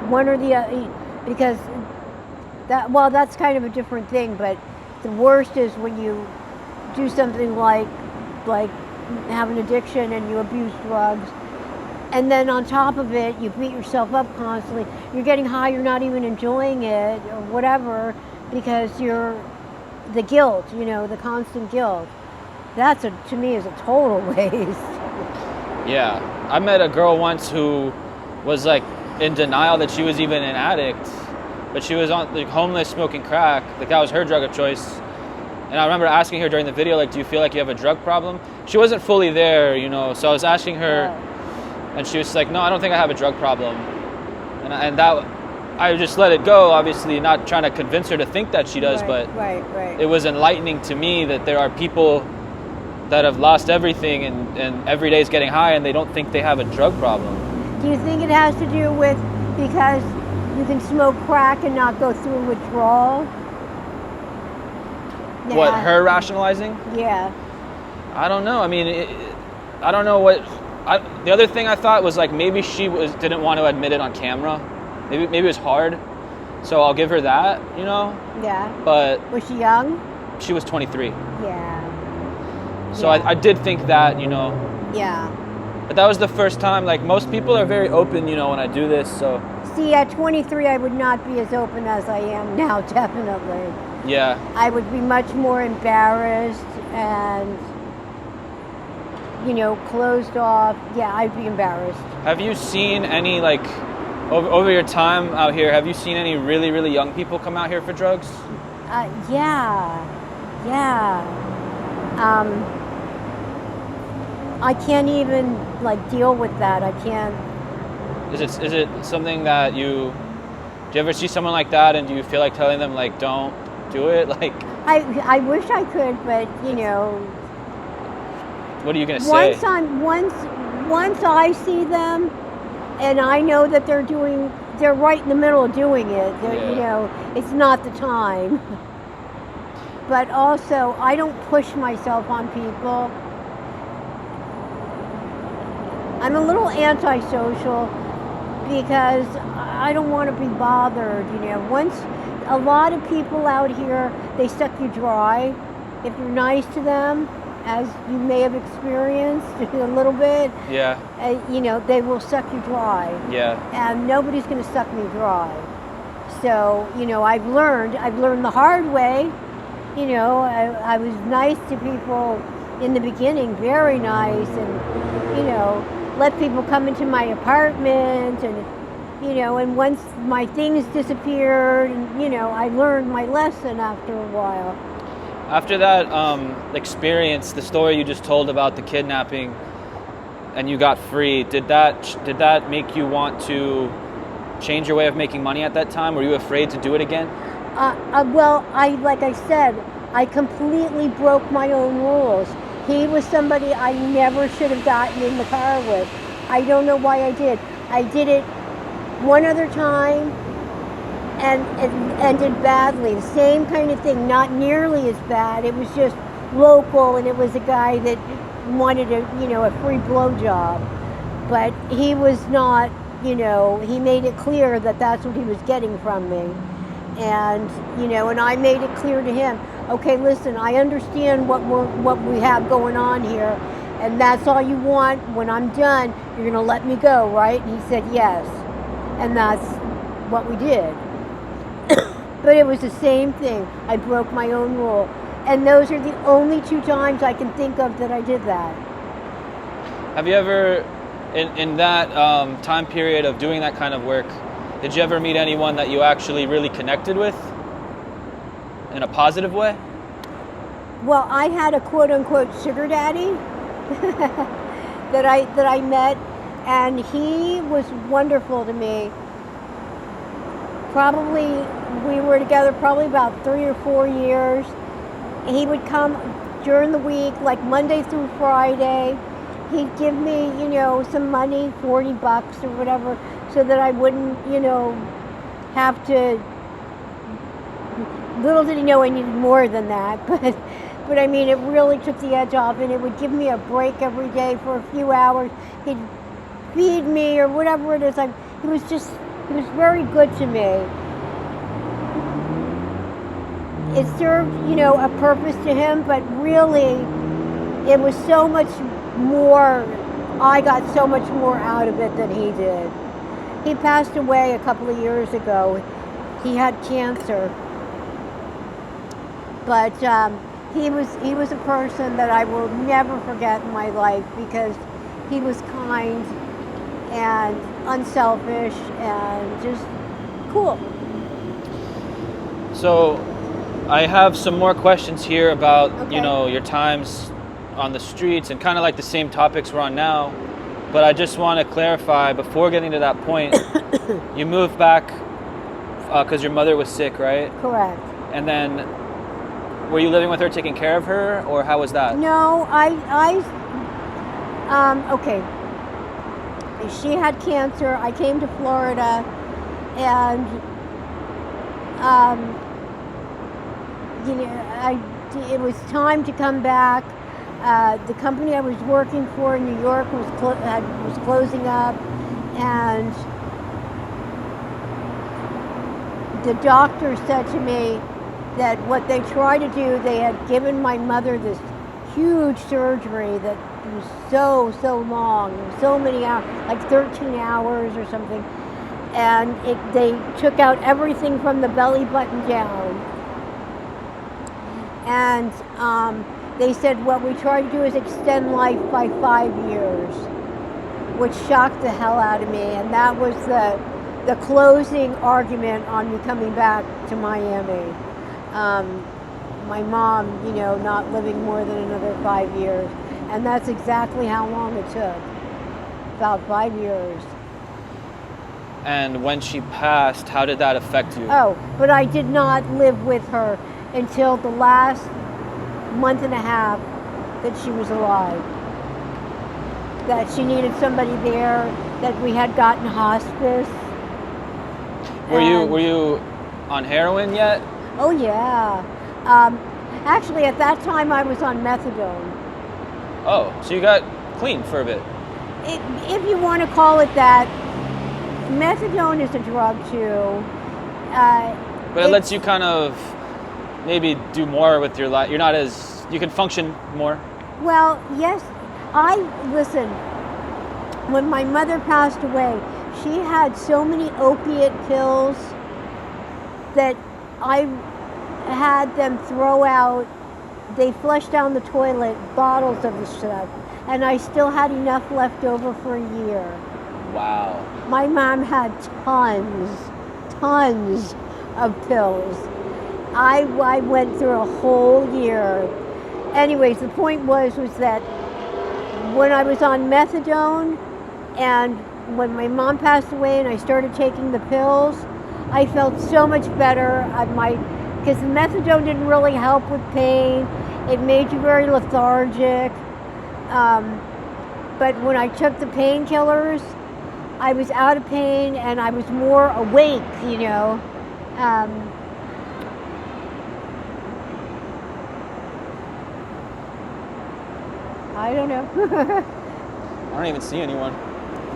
One or the other. Because that's kind of a different thing, but the worst is when you do something like have an addiction and you abuse drugs, and then on top of it, you beat yourself up constantly. You're getting high, you're not even enjoying it or whatever, because you're the guilt, the constant guilt. That's to me is a total waste. Yeah. I met a girl once who was like in denial that she was even an addict, but she was homeless, smoking crack. Like that was her drug of choice. And I remember asking her during the video, like, do you feel like you have a drug problem? She wasn't fully there, so I was asking her, and she was like, no, I don't think I have a drug problem. And that, I just let it go, obviously not trying to convince her to think that she does, but it was enlightening to me that there are people that have lost everything and every day is getting high and they don't think they have a drug problem. Do you think it has to do with, because you can smoke crack and not go through withdrawal. What, her rationalizing? Yeah. I don't know. I mean, I don't know what. The other thing I thought was like maybe she didn't want to admit it on camera. Maybe it was hard. So I'll give her that, you know. Yeah. But was she young? She was 23. Yeah. So I did think that, you know. Yeah. But that was the first time. Like most people are very open, you know, when I do this. So. See, at 23, I would not be as open as I am now. Definitely. Yeah. I would be much more embarrassed and, you know, closed off. Yeah, I'd be embarrassed. Have you seen any, like, over your time out here, have you seen any really, really young people come out here for drugs? Yeah. I can't even, like, deal with that. I can't. Is it something that do you ever see someone like that and do you feel like telling them, like, don't do it? Like, I wish I could, but, you know. What are you going to say? Once I see them and I know that they're right in the middle of doing it. Yeah. You know, it's not the time. But also, I don't push myself on people. I'm a little antisocial because I don't want to be bothered, you know. Once a lot of people out here, they suck you dry. If you're nice to them, as you may have experienced a little bit, yeah, you know, they will suck you dry. Yeah. And nobody's going to suck me dry. So, you know, I've learned the hard way. You know, I was nice to people in the beginning, very nice, and, you know, let people come into my apartment, and, you know, and once my things disappeared, and, you know, I learned my lesson after a while. After that experience, the story you just told about the kidnapping, and you got free, did that make you want to change your way of making money at that time? Were you afraid to do it again? Well, like I said, I completely broke my own rules. He was somebody I never should have gotten in the car with. I don't know why I did. I did it one other time, and it ended badly. The same kind of thing, not nearly as bad. It was just local, and it was a guy that wanted a free blowjob. But he was not, you know, he made it clear that that's what he was getting from me. And, you know, and I made it clear to him, okay, listen, I understand what we have going on here, and that's all you want. When I'm done, you're going to let me go, right? And he said yes. And that's what we did. But it was the same thing. I broke my own rule. And those are the only 2 times I can think of that I did that. Have you ever, in that time period of doing that kind of work, did you ever meet anyone that you actually really connected with in a positive way? Well, I had a quote-unquote sugar daddy that I met, and he was wonderful to me. Probably, we were together probably about 3 or 4 years. He would come during the week, like Monday through Friday. He'd give me, you know, some money, $40 or whatever, so that I wouldn't, you know, have to. Little did he know I needed more than that, but I mean, it really took the edge off, and it would give me a break every day for a few hours. He'd feed me or whatever it is. He was very good to me. It served, you know, a purpose to him, but really, it was so much more. I got so much more out of it than he did. He passed away a couple of years ago. He had cancer, but he was a person that I will never forget in my life, because he was kind and unselfish and just cool. So I have some more questions here about, Okay. you know, your times on the streets and kind of like the same topics we're on now. But I just want to clarify before getting to that point, you moved back because your mother was sick, right? Correct. And then were you living with her, taking care of her, or how was that? No, okay. She had cancer. I came to Florida, And it was time to come back. The company I was working for in New York was closing up, and the doctor said to me that what they tried to do, they had given my mother this huge surgery that was so long, so many hours, like 13 hours or something, and they took out everything from the belly button down. And they said what we try to do is extend life by 5 years, which shocked the hell out of me. And that was the closing argument on me coming back to Miami. My mom, not living more than another 5 years. And that's exactly how long it took, about 5 years. And when she passed, how did that affect you? Oh, but I did not live with her until the last month and a half that she was alive. That she needed somebody there, that we had gotten hospice. Were you on heroin yet? Oh yeah. Actually, at that time I was on methadone. Oh, so you got clean for a bit. If you want to call it that, methadone is a drug too. But it lets you kind of maybe do more with your life. You can function more. Well, yes. Listen, when my mother passed away, she had so many opiate pills that I had them throw out. They flushed down the toilet bottles of the stuff, and I still had enough left over for a year. Wow. My mom had tons of pills. I went through a whole year. Anyways, the point was that when I was on methadone, and when my mom passed away and I started taking the pills, I felt so much better. Because the methadone didn't really help with pain. It made you very lethargic. But when I took the painkillers, I was out of pain and I was more awake, I don't know. I don't even see anyone.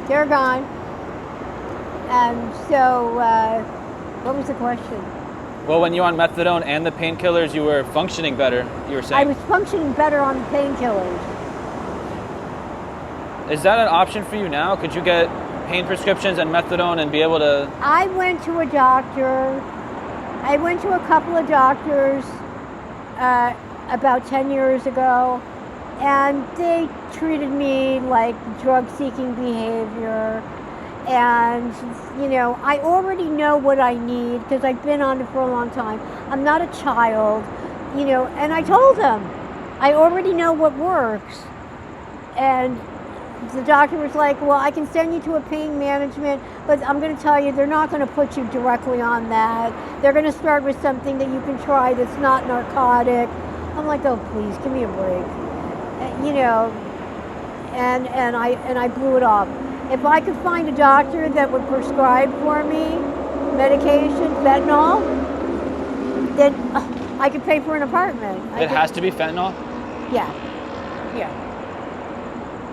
They're gone. And so, what was the question? Well, when you were on methadone and the painkillers, you were functioning better, you were saying. I was functioning better on the painkillers. Is that an option for you now? Could you get pain prescriptions and methadone and be able to... I went to a doctor. I went to a couple of doctors about 10 years ago, and they treated me like drug-seeking behavior. And, I already know what I need because I've been on it for a long time. I'm not a child, and I told them, I already know what works. And the doctor was like, well, I can send you to a pain management, but I'm going to tell you, they're not going to put you directly on that. They're going to start with something that you can try that's not narcotic. I'm like, oh, please, give me a break. And I blew it off. If I could find a doctor that would prescribe for me medication, fentanyl, then I could pay for an apartment. It has to be fentanyl? Yeah.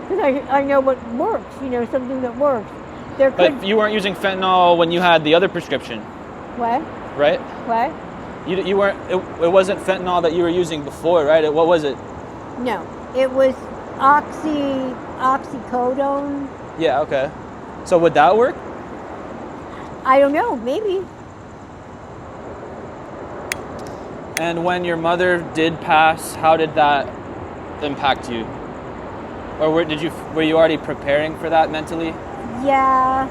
Because I know what works, something that works. But you weren't using fentanyl when you had the other prescription. What? Right? What? You weren't. It wasn't fentanyl that you were using before, right? What was it? No, it was oxycodone. Yeah. Okay. So would that work? I don't know. Maybe. And when your mother did pass, how did that impact you? Or were you already preparing for that mentally? Yeah.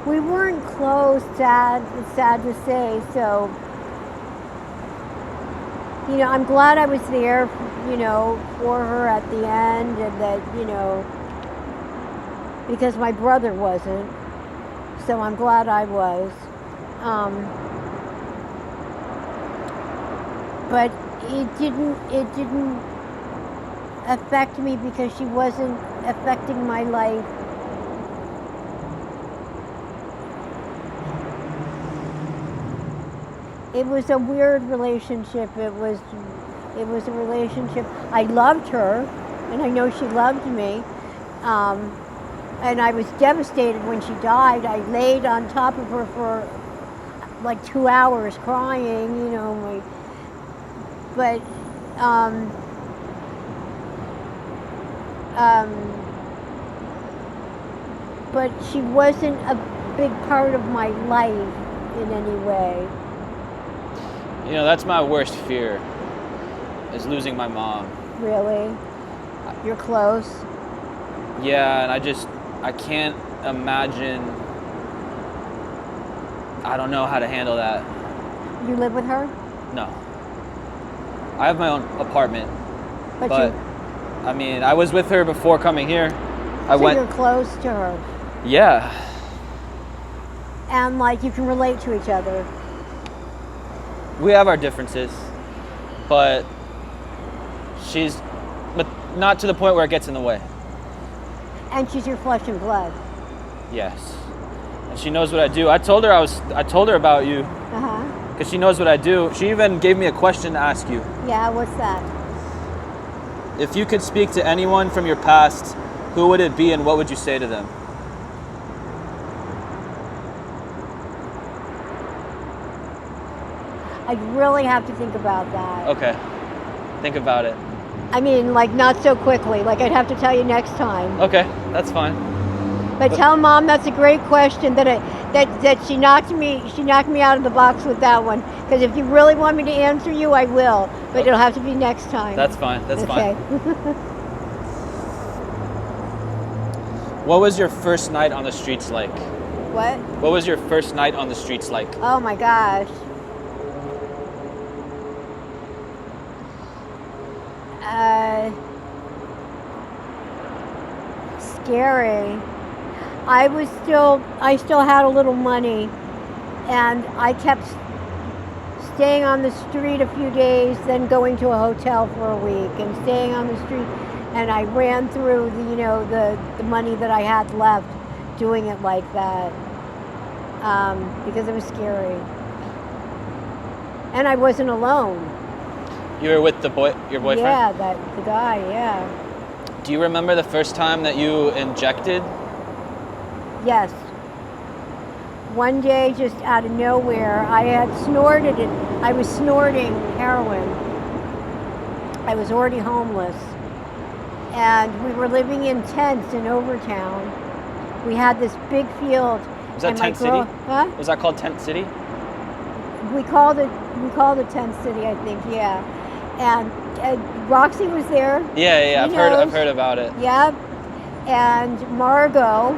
We weren't close, sad to say, so, I'm glad I was there, for her at the end, and that, because my brother wasn't, so I'm glad I was. But it didn't affect me because she wasn't affecting my life. It was a weird relationship. It was a relationship. I loved her, and I know she loved me. And I was devastated when she died. I laid on top of her for like 2 hours crying, you know. But but she wasn't a big part of my life in any way. You know, that's my worst fear, is losing my mom. Really? You're close? Yeah, and I can't imagine, I don't know how to handle that. You live with her? No. I have my own apartment, but you, I mean, I was with her before coming here. You're close to her. Yeah. And like you can relate to each other. We have our differences, but not to the point where it gets in the way. And she's your flesh and blood. Yes. And she knows what I do. I told her about you. Uh-huh. Because she knows what I do. She even gave me a question to ask you. Yeah, what's that? If you could speak to anyone from your past, who would it be and what would you say to them? I'd really have to think about that. Okay. Think about it. I mean, like not so quickly. Like I'd have to tell you next time. Okay, that's fine. But tell Mom that's a great question. That she knocked me out of the box with that one. Because if you really want me to answer you, I will. But it'll have to be next time. That's fine. That's okay. Fine. What was your first night on the streets like? What? What was your first night on the streets like? Oh my gosh. Scary. I still had a little money, and I kept staying on the street a few days, then going to a hotel for a week, and staying on the street, and I ran through the money that I had left, doing it like that, because it was scary, and I wasn't alone. You were with your boyfriend? Yeah, the guy. Yeah. Do you remember the first time that you injected? Yes. One day, just out of nowhere, I had snorted it. I was snorting heroin. I was already homeless. And we were living in tents in Overtown. We had this big field. Was that Tent City? Huh? Was that called Tent City? We called it Tent City, I think, yeah. And Roxy was there. Yeah, I've heard about it. Yep. And Margot,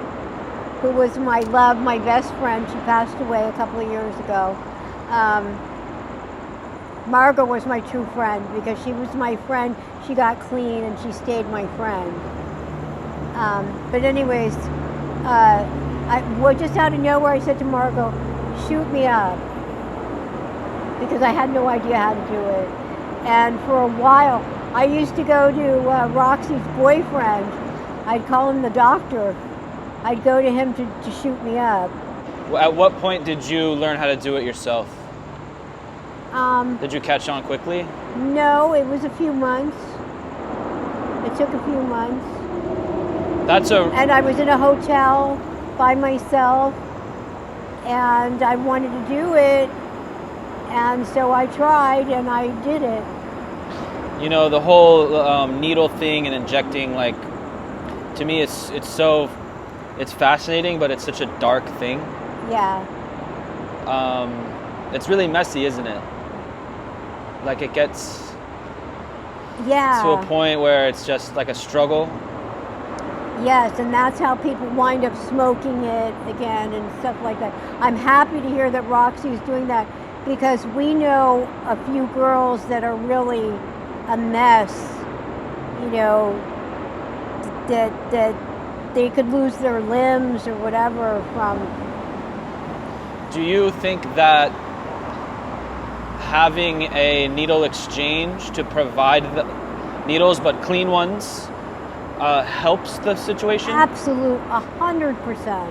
who was my best friend, she passed away a couple of years ago. Margot was my true friend because she was my friend. She got clean and she stayed my friend. But anyways, just out of nowhere, I said to Margot, shoot me up. Because I had no idea how to do it. And for a while, I used to go to Roxy's boyfriend. I'd call him the doctor. I'd go to him to shoot me up. At what point did you learn how to do it yourself? Did you catch on quickly? No, it was a few months. It took a few months. And I was in a hotel by myself, and I wanted to do it. And so I tried, and I did it. You know, the whole needle thing and injecting, like, to me, it's fascinating, but it's such a dark thing. Yeah. It's really messy, isn't it? Like, it gets to a point where it's just like a struggle. Yes, and that's how people wind up smoking it again and stuff like that. I'm happy to hear that Roxy's doing that, because we know a few girls that are really a mess, that they could lose their limbs or whatever from. Do you think that having a needle exchange to provide the needles, but clean ones, helps the situation? Absolute, 100%.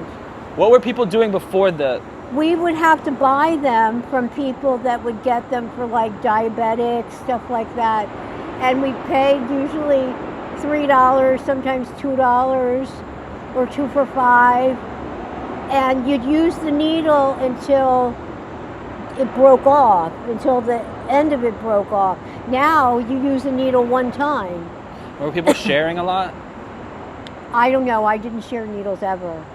What were people doing before the? We would have to buy them from people that would get them for like diabetics, stuff like that. And we paid usually $3, sometimes $2, or 2 for $5. And you'd use the needle until it broke off, until the end of it broke off. Now you use the needle one time. Were people sharing a lot? I don't know, I didn't share needles ever.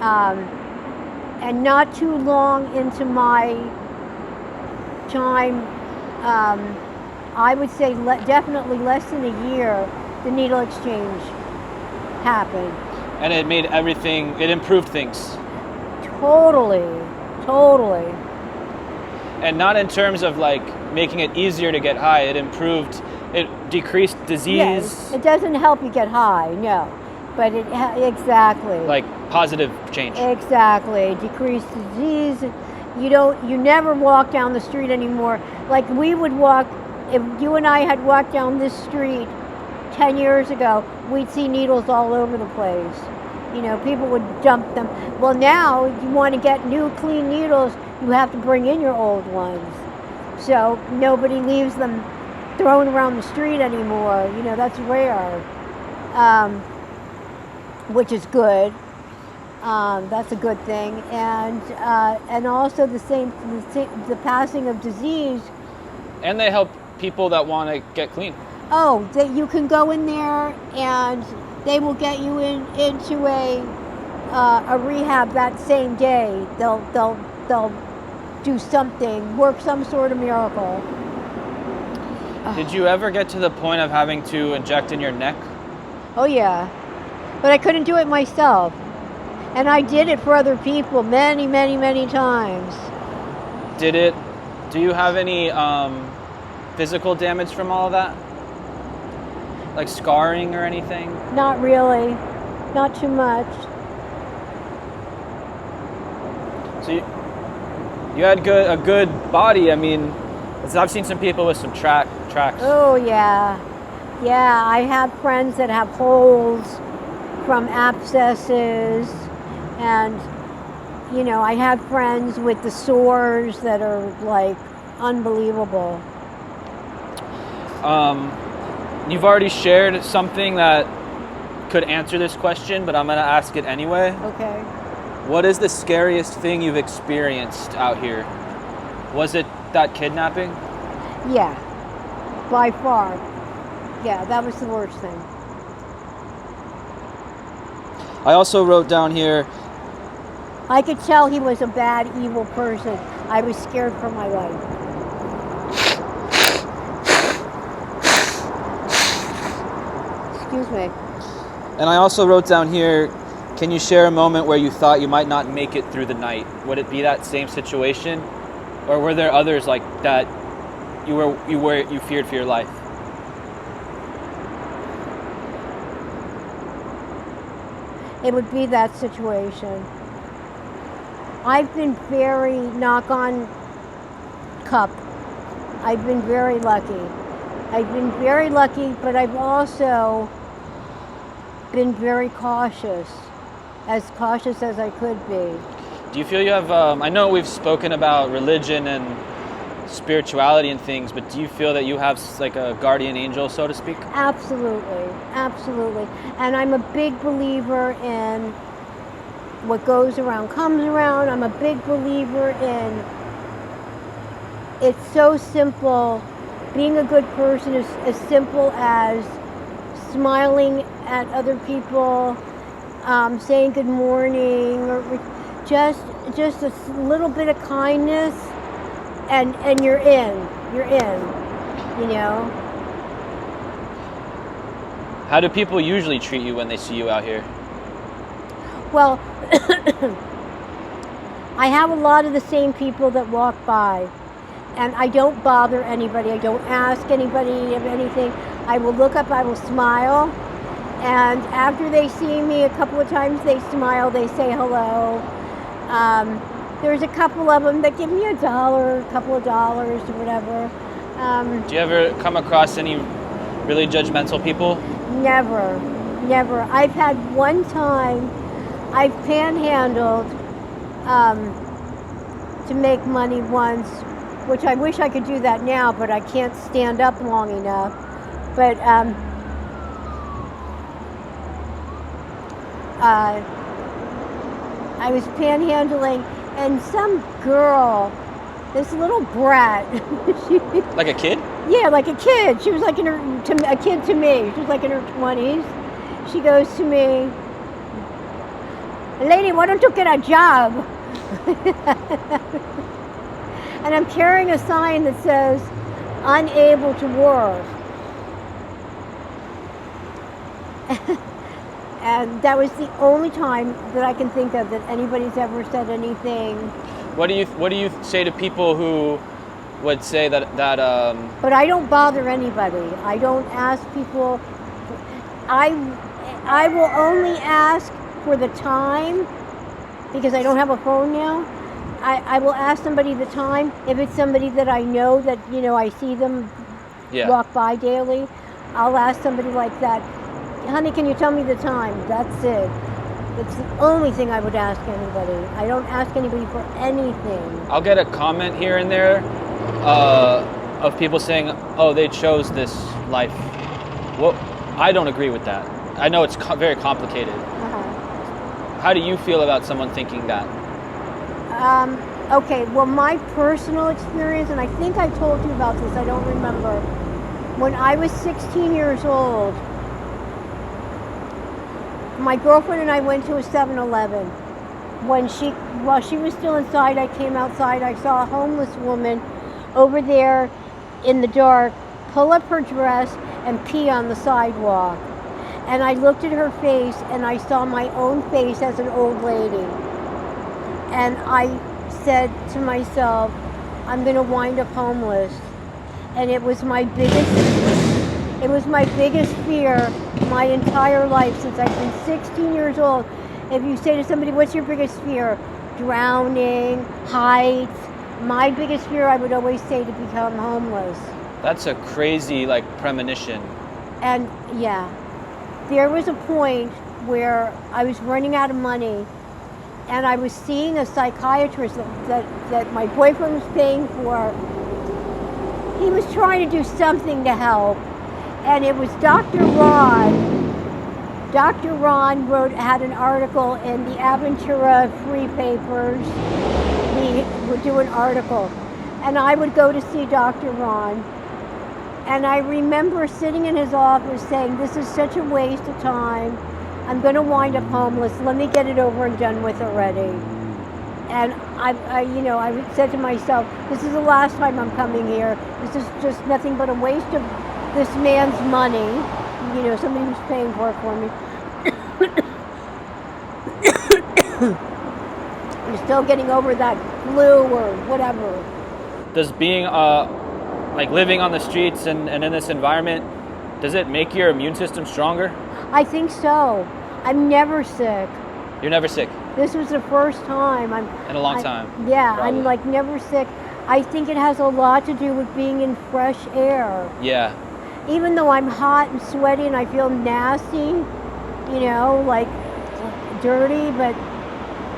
And not too long into my time, I would say definitely less than a year, the needle exchange happened. And it made everything, it improved things. Totally. And not in terms of like making it easier to get high, it decreased disease. Yes, it doesn't help you get high, no. But exactly. Like positive change. Exactly. Decreased disease. You never walk down the street anymore. Like we would walk, if you and I had walked down this street 10 years ago, we'd see needles all over the place. You know, people would dump them. Well, now you want to get new clean needles, you have to bring in your old ones. So nobody leaves them thrown around the street anymore. You know, that's rare, which is good. That's a good thing. And also the passing of disease. And they help people that want to get clean. Oh, you can go in there and they will get you into a rehab that same day. They'll do something, work some sort of miracle. Did you ever get to the point of having to inject in your neck? Oh yeah, but I couldn't do it myself, and I did it for other people many times. Do you have any physical damage from all of that? Like scarring or anything? Not really, not too much. So you had a good body. I mean, I've seen some people with some tracks. Oh yeah. I have friends that have holes from abscesses, and you know, I have friends with the sores that are like unbelievable. You've already shared something that could answer this question, but I'm going to ask it anyway. Okay. What is the scariest thing you've experienced out here? Was it that kidnapping? Yeah, by far. Yeah, that was the worst thing. I also wrote down here, I could tell he was a bad, evil person. I was scared for my life. Excuse me. and I also wrote down here, can you share a moment where you thought you might not make it through the night? Would it be that same situation? Or were there others like that you feared for your life? It would be that situation. I've been very knock on cup. I've been very lucky. But I've also been very cautious as I could be. Do you feel you have, I know we've spoken about religion and spirituality and things, but do you feel that you have like a guardian angel, so to speak? Absolutely. And I'm a big believer in what goes around comes around. I'm a big believer in, it's so simple. Being a good person is as simple as smiling at other people, saying good morning, or just a little bit of kindness, and you're in, you know. How do people usually treat you when they see you out here? Well, I have a lot of the same people that walk by, and I don't bother anybody. I don't ask anybody of anything. I will look up, I will smile, and after they see me a couple of times, they smile, they say hello. There's a couple of them that give me $1, a couple of dollars or whatever. Do you ever come across any really judgmental people? Never. I've had one time, I've panhandled to make money once, which I wish I could do that now, but I can't stand up long enough. But I was panhandling, and some girl, this little brat, Like a kid? yeah, like a kid. She was like a kid to me. She was like in her 20s. She goes to me, "Lady, why don't you get a job?" And I'm carrying a sign that says, "Unable to work." And that was the only time that I can think of that anybody's ever said anything. What do you say to people who would say that But I don't bother anybody. I don't ask people. I will only ask for the time, because I don't have a phone now. I will ask somebody the time if it's somebody that I know, that I see them walk by daily. I'll ask somebody like that, "Honey, can you tell me the time?" That's it. It's the only thing I would ask anybody. I don't ask anybody for anything. I'll get a comment here and there of people saying, "Oh, they chose this life." Well, I don't agree with that. I know it's very complicated. How do you feel about someone thinking that? Okay, well, my personal experience, and I think I told you about this, I don't remember. When I was 16 years old, my girlfriend and I went to a 7-Eleven. While she was still inside, I came outside. I saw a homeless woman over there in the dark pull up her dress and pee on the sidewalk. And I looked at her face, and I saw my own face as an old lady. And I said to myself, I'm going to wind up homeless. And it was my biggest fear my entire life since I've been 16 years old. If you say to somebody, what's your biggest fear? Drowning, heights. My biggest fear, I would always say, to become homeless. That's a crazy, premonition. And yeah, there was a point where I was running out of money, and I was seeing a psychiatrist that my boyfriend was paying for. He was trying to do something to help, and it was Dr. Ron. Dr. Ron had an article in the Aventura Free Papers. He would do an article, and I would go to see Dr. Ron. And I remember sitting in his office saying, this is such a waste of time. I'm going to wind up homeless. Let me get it over and done with already. And I said to myself, this is the last time I'm coming here. This is just nothing but a waste of this man's money. Somebody who's paying for it for me. I'm still getting over that flu or whatever. Does being living on the streets and in this environment, does it make your immune system stronger? I think so. I'm never sick. You're never sick? This was the first time. In a long time. Yeah, probably. I'm like never sick. I think it has a lot to do with being in fresh air. Yeah. Even though I'm hot and sweaty and I feel nasty, like dirty, but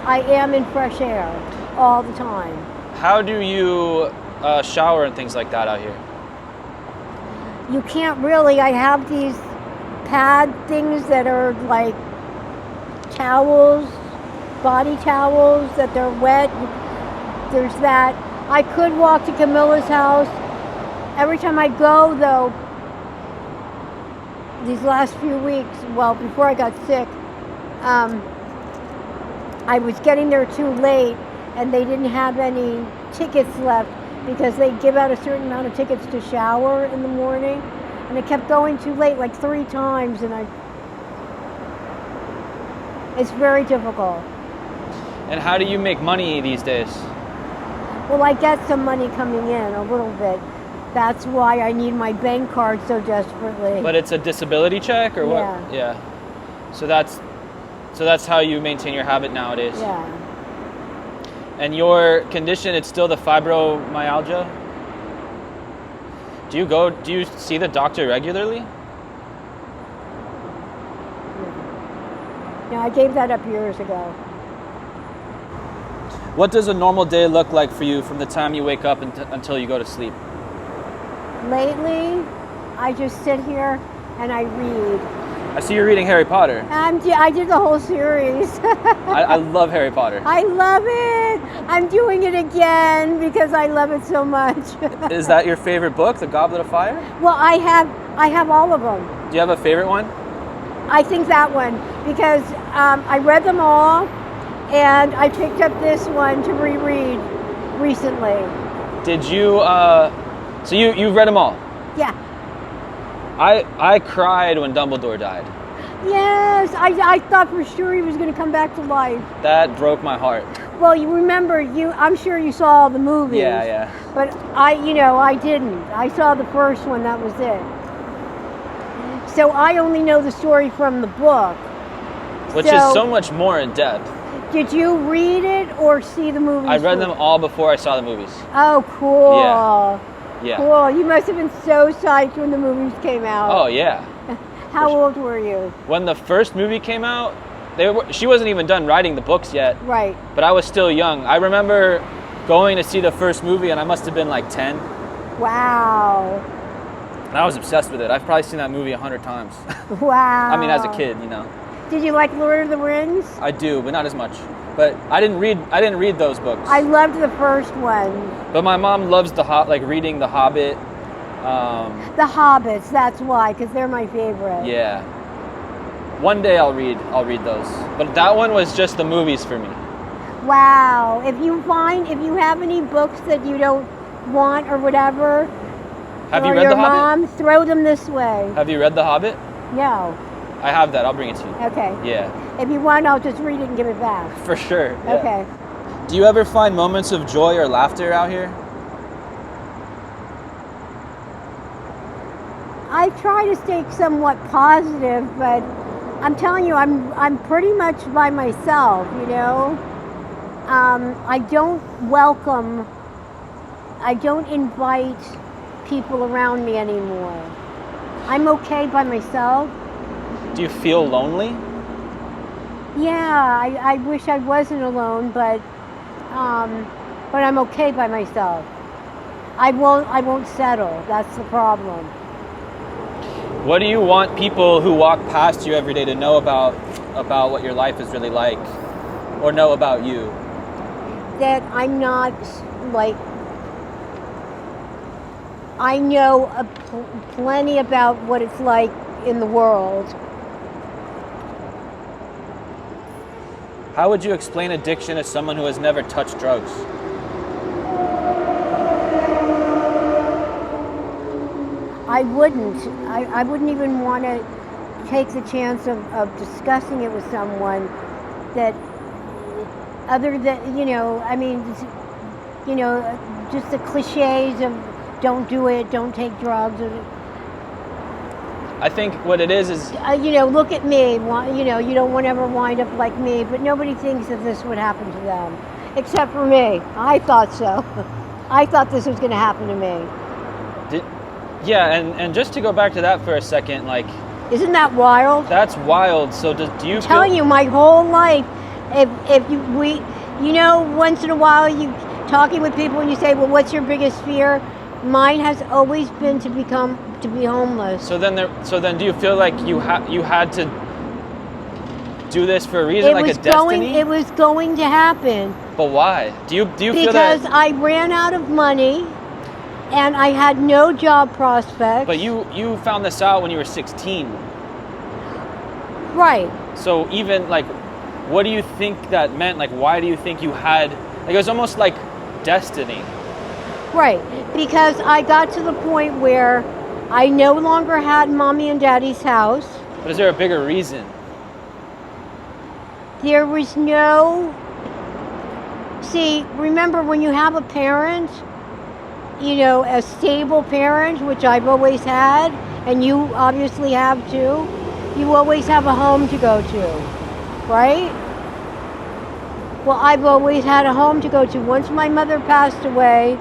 I am in fresh air all the time. How do you shower and things like that out here? You can't really. I have these pad things that are like towels, body towels, that they're wet. There's that. I could walk to Camilla's house. Every time I go, though, these last few weeks, well, before I got sick, I was getting there too late, and they didn't have any tickets left because they give out a certain amount of tickets to shower in the morning, and I kept going too late, like 3 times, and it's very difficult. And how do you make money these days? Well, I get some money coming in, a little bit. That's why I need my bank card so desperately. But it's a disability check or what? Yeah. Yeah. So that's how you maintain your habit nowadays. Yeah. And your condition, it's still the fibromyalgia? Do you see the doctor regularly? No, I gave that up years ago. What does a normal day look like for you from the time you wake up until you go to sleep? Lately, I just sit here and I read. I see you're reading Harry Potter. I did the whole series. I love Harry Potter. I love it. I'm doing it again because I love it so much. Is that your favorite book, The Goblet of Fire? Well, I have all of them. Do you have a favorite one? I think that one because I read them all, and I picked up this one to reread recently. Did you? So you've read them all? Yeah. I cried when Dumbledore died. Yes, I thought for sure he was going to come back to life. That broke my heart. Well, you remember, I'm sure you saw all the movies. Yeah. But I didn't. I saw the first one, that was it. So I only know the story from the book. Which is so much more in depth. Did you read it or see the movies? I read them all before I saw the movies. Oh, cool. Yeah. Cool. You must have been so psyched when the movies came out. Oh, yeah. How old were you? When the first movie came out, she wasn't even done writing the books yet. Right. But I was still young. I remember going to see the first movie, and I must have been like 10. Wow. And I was obsessed with it. I've probably seen that movie 100 times. Wow. I mean, as a kid, Did you like Lord of the Rings? I do, but not as much. But I didn't read those books. I loved the first one. But my mom loves reading The Hobbit. The Hobbits, that's why, because they're my favorite. Yeah. One day I'll read those. But that one was just the movies for me. Wow. If you have any books that you don't want or whatever, Have you read The Hobbit? Mom, throw them this way. Have you read The Hobbit? No. I have that. I'll bring it to you. Okay. Yeah. If you want, I'll just read it and give it back. For sure. Yeah. Okay. Do you ever find moments of joy or laughter out here? I try to stay somewhat positive, but I'm telling you, I'm pretty much by myself, I don't invite people around me anymore. I'm okay by myself. Do you feel lonely? Yeah, I wish I wasn't alone, but I'm okay by myself. I won't settle. That's the problem. What do you want people who walk past you every day to know about what your life is really like, or know about you? That I'm not I know plenty about what it's like in the world. How would you explain addiction as someone who has never touched drugs? I wouldn't. I wouldn't even want to take the chance of discussing it with someone that other than, just the cliches of don't do it, don't take drugs. I think what it is look at me. You don't want to ever wind up like me, but nobody thinks that this would happen to them, except for me. I thought so. I thought this was going to happen to me. Yeah, and just to go back to that for a second, isn't that wild? That's wild. So do you? I'm telling you, my whole life, once in a while you talking with people and you say, well, what's your biggest fear? Mine has always been to be homeless. So then do you feel like you had to do this for a reason, a destiny? It was going to happen. But why? Do you feel that? Because I ran out of money. And I had no job prospects. But you found this out when you were 16. Right. So even what do you think that meant? Why do you think you had, it was almost like destiny. Right. Because I got to the point where I no longer had mommy and daddy's house. But is there a bigger reason? There was no, remember when you have a parent, a stable parent, which I've always had, and you obviously have too, you always have a home to go to, right? Well, I've always had a home to go to. Once my mother passed away,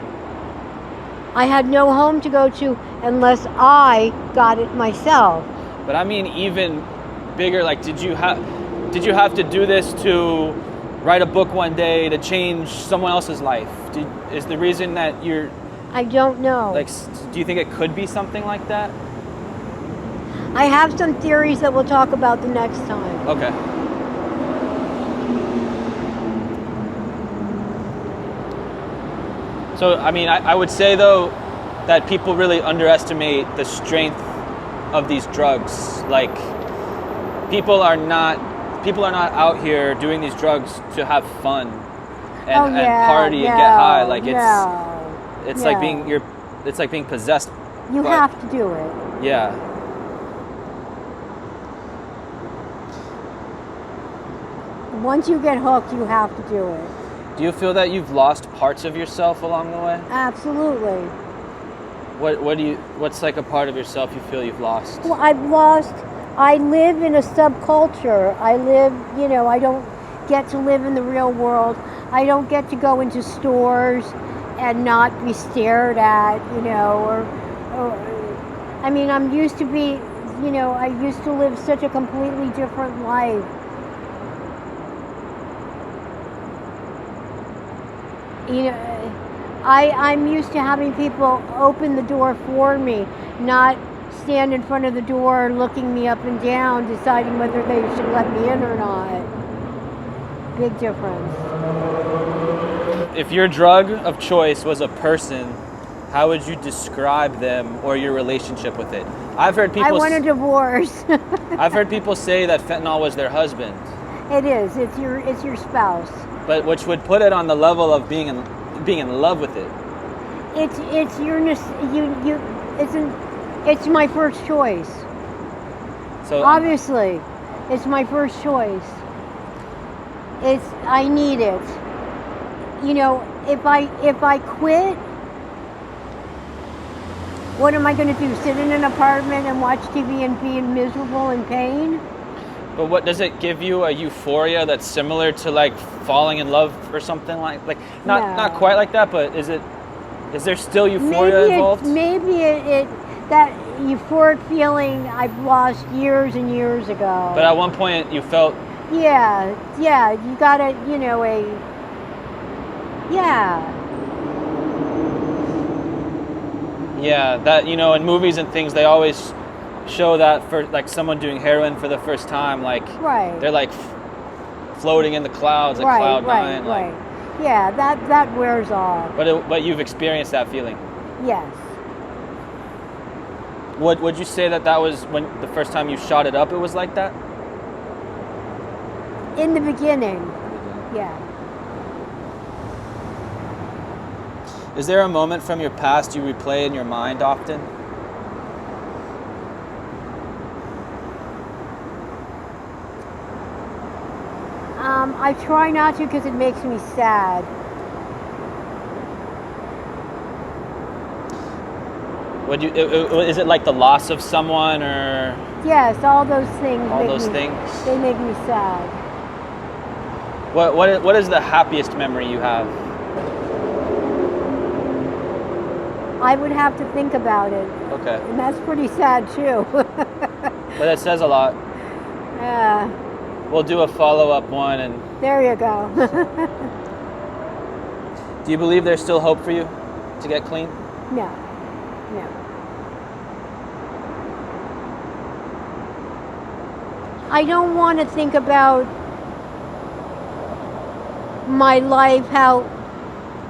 I had no home to go to unless I got it myself. But I mean, even bigger, like, did you have to do this to write a book one day to change someone else's life? Is the reason that you're... I don't know. Like, do you think it could be something like that? I have some theories that we'll talk about the next time. Okay. So, I mean, I would say, though, that people really underestimate the strength of these drugs. Like, people are not out here doing these drugs to have fun and party and get high. Like, it's like being possessed. You have to do it. Yeah. Once you get hooked, you have to do it. Do you feel that you've lost parts of yourself along the way? Absolutely. What's like a part of yourself you feel you've lost? Well, I live in a subculture. I don't get to live in the real world. I don't get to go into stores and not be stared at, I mean, I used to live such a completely different life. I'm used to having people open the door for me, not stand in front of the door looking me up and down, deciding whether they should let me in or not. Big difference. If your drug of choice was a person, how would you describe them or your relationship with it? I've heard people... I want a divorce. I've heard people say that fentanyl was their husband. It is. It's your spouse. But which would put it on the level of being in love with it. It's my first choice. So obviously, it's my first choice. I need it. If I quit, what am I going to do? Sit in an apartment and watch TV and be miserable and pain? But what does it give you? A euphoria that's similar to like falling in love or something like not quite like that, but is there still euphoria involved? Maybe that euphoric feeling I've lost years and years ago. But at one point you felt... Yeah, you gotta, Yeah, that, in movies and things, they always show that for like someone doing heroin for the first time, like they're like floating in the clouds, like cloud nine. Right. Yeah, that wears off. But you've experienced that feeling. Yes. Would you say that was when the first time you shot it up? It was like that. In the beginning, yeah. Is there a moment from your past you replay in your mind often? I try not to because it makes me sad. Is it like the loss of someone or? Yes, all those things. They make me sad. What is the happiest memory you have? I would have to think about it. Okay. And that's pretty sad too. But it says a lot. Yeah. We'll do a follow-up one and... There you go. Do you believe there's still hope for you to get clean? No. I don't want to think about my life,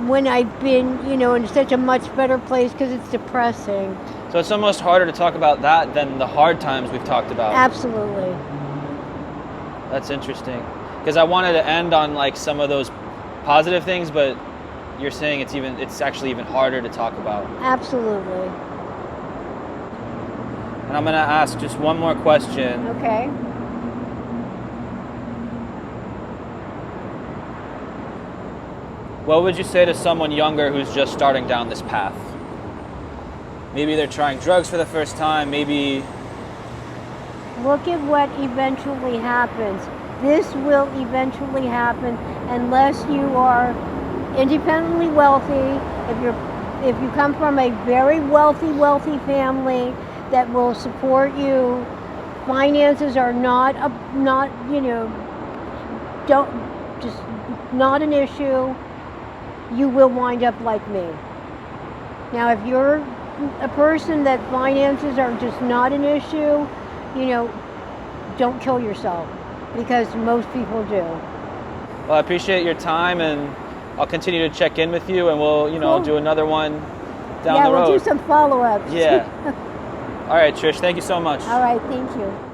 when I've been, in such a much better place, because it's depressing. So it's almost harder to talk about that than the hard times we've talked about. Absolutely. That's interesting. Because I wanted to end on like some of those positive things, but you're saying it's actually even harder to talk about. Absolutely. And I'm going to ask just one more question. Okay. What would you say to someone younger who's just starting down this path? Maybe they're trying drugs for the first time, maybe... Look at what eventually happens. this will eventually happen unless you are independently wealthy. If you come from a very wealthy family that will support you, finances are not don't just not an issue. You will wind up like me. Now, if you're a person that finances are just not an issue, don't kill yourself, because most people do. Well, I appreciate your time, and I'll continue to check in with you, and we'll, Cool. do another one down the road. Yeah, we'll do some follow-ups. Yeah. All right, Trish, thank you so much. All right, thank you.